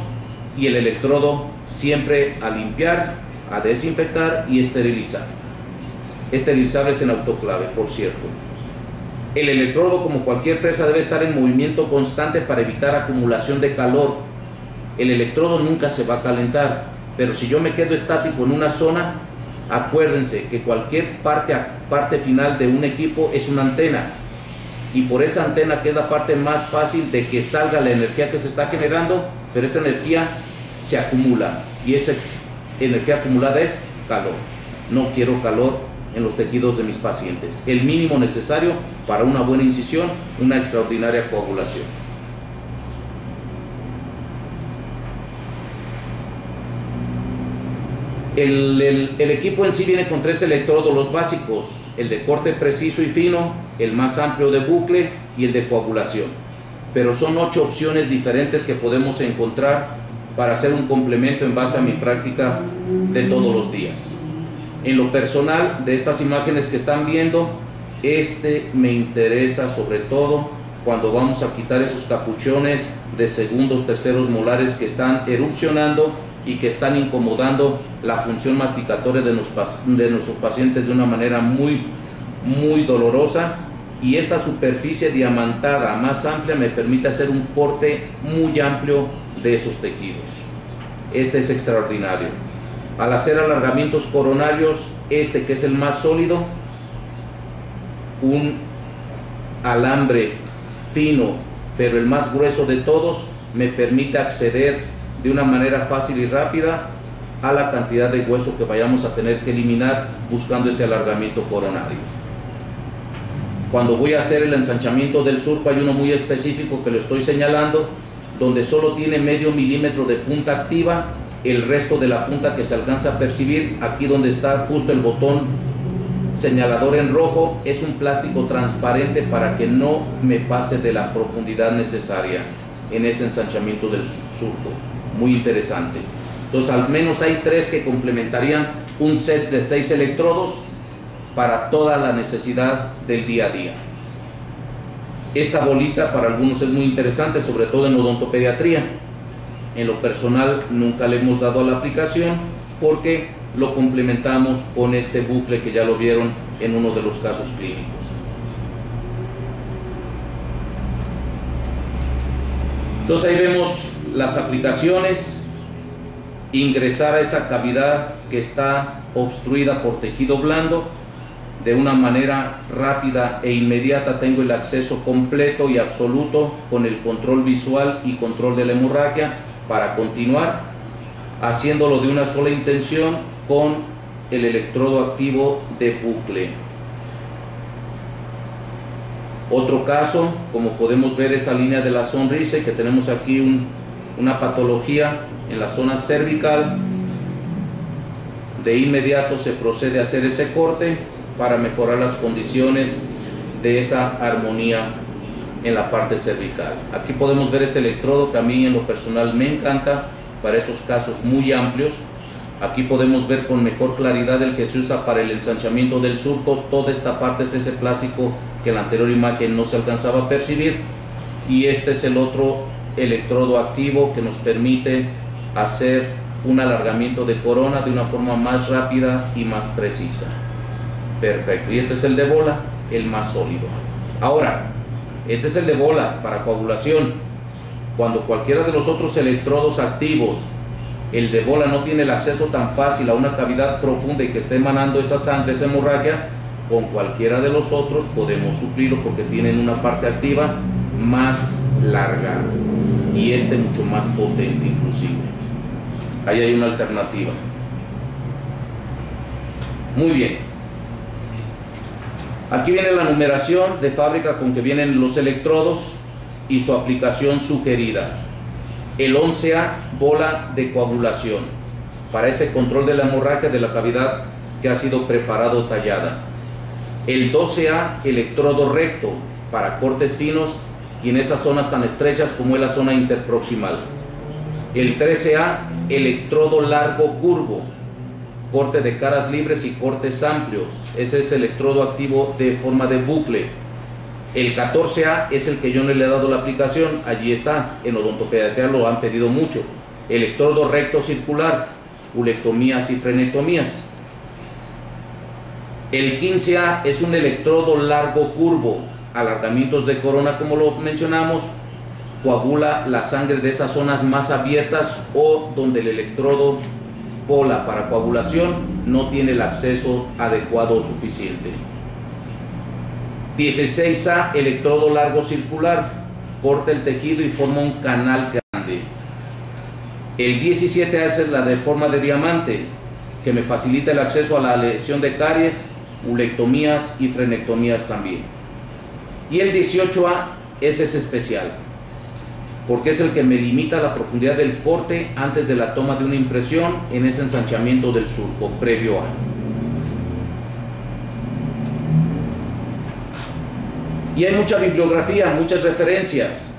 y el electrodo siempre a limpiar, a desinfectar y esterilizar. Esterilizables en autoclave, por cierto. El electrodo, como cualquier fresa, debe estar en movimiento constante para evitar acumulación de calor. El electrodo nunca se va a calentar, pero si yo me quedo estático en una zona, acuérdense que cualquier parte final de un equipo es una antena. Y por esa antena, que es la parte más fácil de que salga la energía que se está generando, pero esa energía se acumula y esa energía acumulada es calor. No quiero calor en los tejidos de mis pacientes, el mínimo necesario para una buena incisión, una extraordinaria coagulación. El equipo en sí viene con 3 electrodos, los básicos, el de corte preciso y fino, el más amplio de bucle y el de coagulación. Pero son 8 opciones diferentes que podemos encontrar para hacer un complemento en base a mi práctica de todos los días. En lo personal, de estas imágenes que están viendo, me interesa sobre todo cuando vamos a quitar esos capuchones de segundos, terceros molares que están erupcionando y que están incomodando la función masticatoria de nuestros pacientes de una manera muy dolorosa, y esta superficie diamantada más amplia me permite hacer un corte muy amplio de esos tejidos. Este es extraordinario. Al hacer alargamientos coronarios, que es el más sólido, un alambre fino pero el más grueso de todos, me permite acceder de una manera fácil y rápida a la cantidad de hueso que vayamos a tener que eliminar buscando ese alargamiento coronario. Cuando voy a hacer el ensanchamiento del surco, hay uno muy específico que lo estoy señalando, donde solo tiene medio milímetro de punta activa, el resto de la punta que se alcanza a percibir, aquí donde está justo el botón señalador en rojo, es un plástico transparente para que no me pase de la profundidad necesaria en ese ensanchamiento del surco. Muy interesante. Entonces al menos hay 3 que complementarían un set de 6 electrodos para toda la necesidad del día a día. Esta bolita para algunos es muy interesante, sobre todo en odontopediatría. En lo personal nunca le hemos dado a la aplicación porque lo complementamos con este bucle que ya lo vieron en uno de los casos clínicos. Entonces ahí vemos las aplicaciones, ingresar a esa cavidad que está obstruida por tejido blando. De una manera rápida e inmediata tengo el acceso completo y absoluto con el control visual y control de la hemorragia para continuar haciéndolo de una sola intención con el electrodo activo de bucle. Otro caso, como podemos ver, esa línea de la sonrisa, que tenemos aquí una patología en la zona cervical. De inmediato se procede a hacer ese corte para mejorar las condiciones de esa armonía en la parte cervical. Aquí podemos ver ese electrodo que a mí en lo personal me encanta para esos casos muy amplios. Aquí podemos ver con mejor claridad el que se usa para el ensanchamiento del surco. Toda esta parte es ese plástico que en la anterior imagen no se alcanzaba a percibir, y este es el otro electrodo activo que nos permite hacer un alargamiento de corona de una forma más rápida y más precisa. Perfecto, y este es el de bola, el más sólido. Ahora, este es el de bola para coagulación. Cuando cualquiera de los otros electrodos activos, el de bola, no tiene el acceso tan fácil a una cavidad profunda y que esté emanando esa sangre, esa hemorragia, con cualquiera de los otros podemos suplirlo porque tienen una parte activa más larga y mucho más potente inclusive. Ahí hay una alternativa. Muy bien. Aquí viene la numeración de fábrica con que vienen los electrodos y su aplicación sugerida. El 11A, bola de coagulación, para ese control de la hemorragia de la cavidad que ha sido preparada o tallada. El 12A, electrodo recto, para cortes finos y en esas zonas tan estrechas como es la zona interproximal. El 13A, electrodo largo curvo, corte de caras libres y cortes amplios. Ese es el electrodo activo de forma de bucle. El 14A es el que yo no le he dado la aplicación, allí está, en odontopediatría lo han pedido mucho. Electrodo recto circular, ulectomías y frenectomías. El 15A es un electrodo largo curvo, alargamientos de corona como lo mencionamos, coagula la sangre de esas zonas más abiertas o donde el electrodo bola para coagulación no tiene el acceso adecuado o suficiente. 16A, electrodo largo circular, corta el tejido y forma un canal grande. El 17A es la de forma de diamante, que me facilita el acceso a la lesión de caries, ulectomías y frenectomías también. Y el 18A es ese especial, porque es el que me limita la profundidad del corte antes de la toma de una impresión en ese ensanchamiento del surco previo a. Y hay mucha bibliografía, muchas referencias.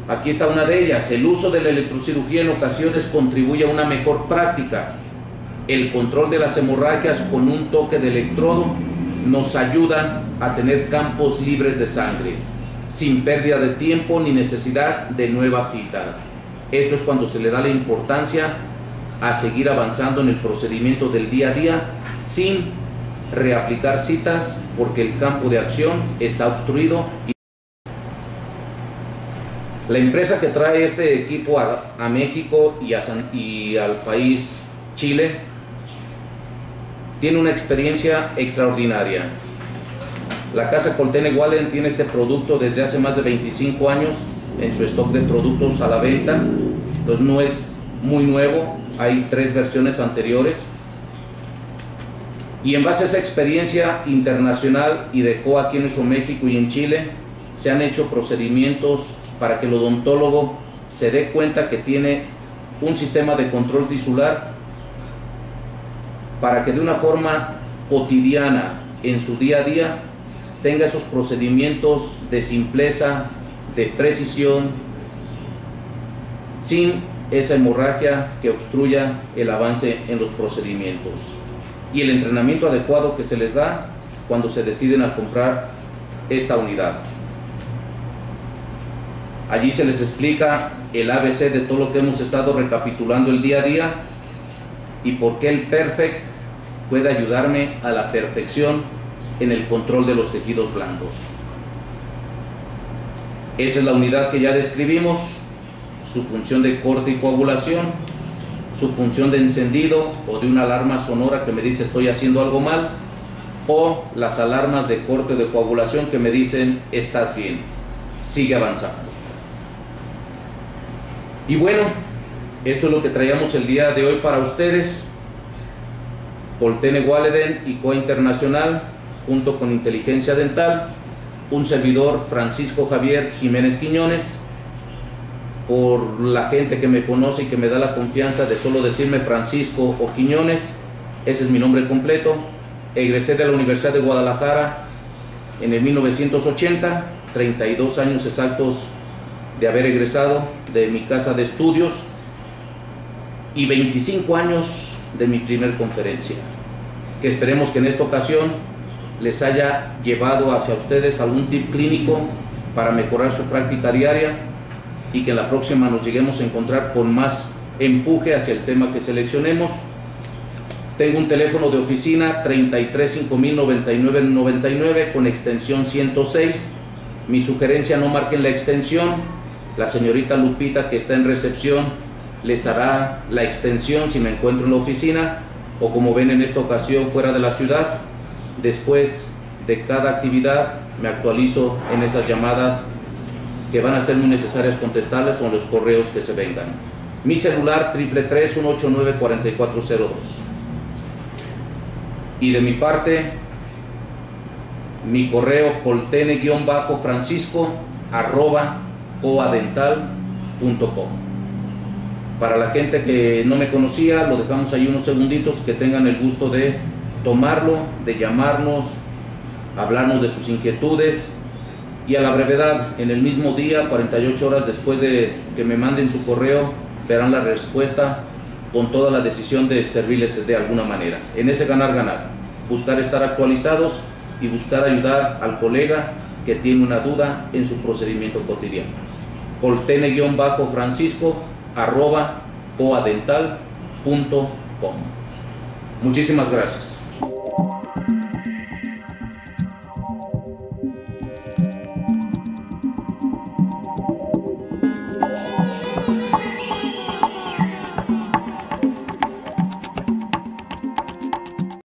Aquí está una de ellas: el uso de la electrocirugía en ocasiones contribuye a una mejor práctica. El control de las hemorragias con un toque de electrodo nos ayuda a tener campos libres de sangre, sin pérdida de tiempo ni necesidad de nuevas citas. Esto es cuando se le da la importancia a seguir avanzando en el procedimiento del día a día sin reaplicar citas, porque el campo de acción está obstruido. La empresa que trae este equipo a México y al país Chile tiene una experiencia extraordinaria. La casa Coltene Waleden tiene este producto desde hace más de 25 años en su stock de productos a la venta, entonces no es muy nuevo, hay 3 versiones anteriores. Y en base a esa experiencia internacional y de COA aquí en nuestro México y en Chile, se han hecho procedimientos para que el odontólogo se dé cuenta que tiene un sistema de control tisular para que de una forma cotidiana en su día a día tenga esos procedimientos de simpleza, de precisión, sin esa hemorragia que obstruya el avance en los procedimientos, y el entrenamiento adecuado que se les da cuando se deciden a comprar esta unidad. Allí se les explica el ABC de todo lo que hemos estado recapitulando el día a día y por qué el Perfect puede ayudarme a la perfección en el control de los tejidos blandos. Esa es la unidad que ya describimos, su función de corte y coagulación, su función de encendido o de una alarma sonora que me dice estoy haciendo algo mal, o las alarmas de corte o de coagulación que me dicen estás bien, sigue avanzando. Y bueno, esto es lo que traíamos el día de hoy para ustedes. Coltene Waleden y COA Internacional, junto con Inteligencia Dental, un servidor, Francisco Javier Jiménez Quiñones. Por la gente que me conoce y que me da la confianza de solo decirme Francisco o Quiñones, ese es mi nombre completo. Egresé de la Universidad de Guadalajara en el 1980, 32 años exactos de haber egresado de mi casa de estudios y 25 años de mi primer conferencia, que esperemos que en esta ocasión les haya llevado hacia ustedes algún tip clínico para mejorar su práctica diaria y que en la próxima nos lleguemos a encontrar con más empuje hacia el tema que seleccionemos. Tengo un teléfono de oficina 33-5000-9999 con extensión 106. Mi sugerencia: no marquen la extensión. La señorita Lupita, que está en recepción, les hará la extensión si me encuentro en la oficina o, como ven en esta ocasión, fuera de la ciudad. Después de cada actividad me actualizo en esas llamadas que van a ser muy necesarias contestarles, o en los correos que se vengan. Mi celular 333-189-4402. Y de mi parte, mi correo coltene-francisco@coadental.com. Para la gente que no me conocía, lo dejamos ahí unos segunditos, que tengan el gusto de tomarlo, de llamarnos, hablarnos de sus inquietudes, y a la brevedad, en el mismo día, 48 horas después de que me manden su correo, verán la respuesta con toda la decisión de servirles de alguna manera. En ese ganar-ganar, buscar estar actualizados y buscar ayudar al colega que tiene una duda en su procedimiento cotidiano. Coltene-francisco@coadental.com. Muchísimas gracias.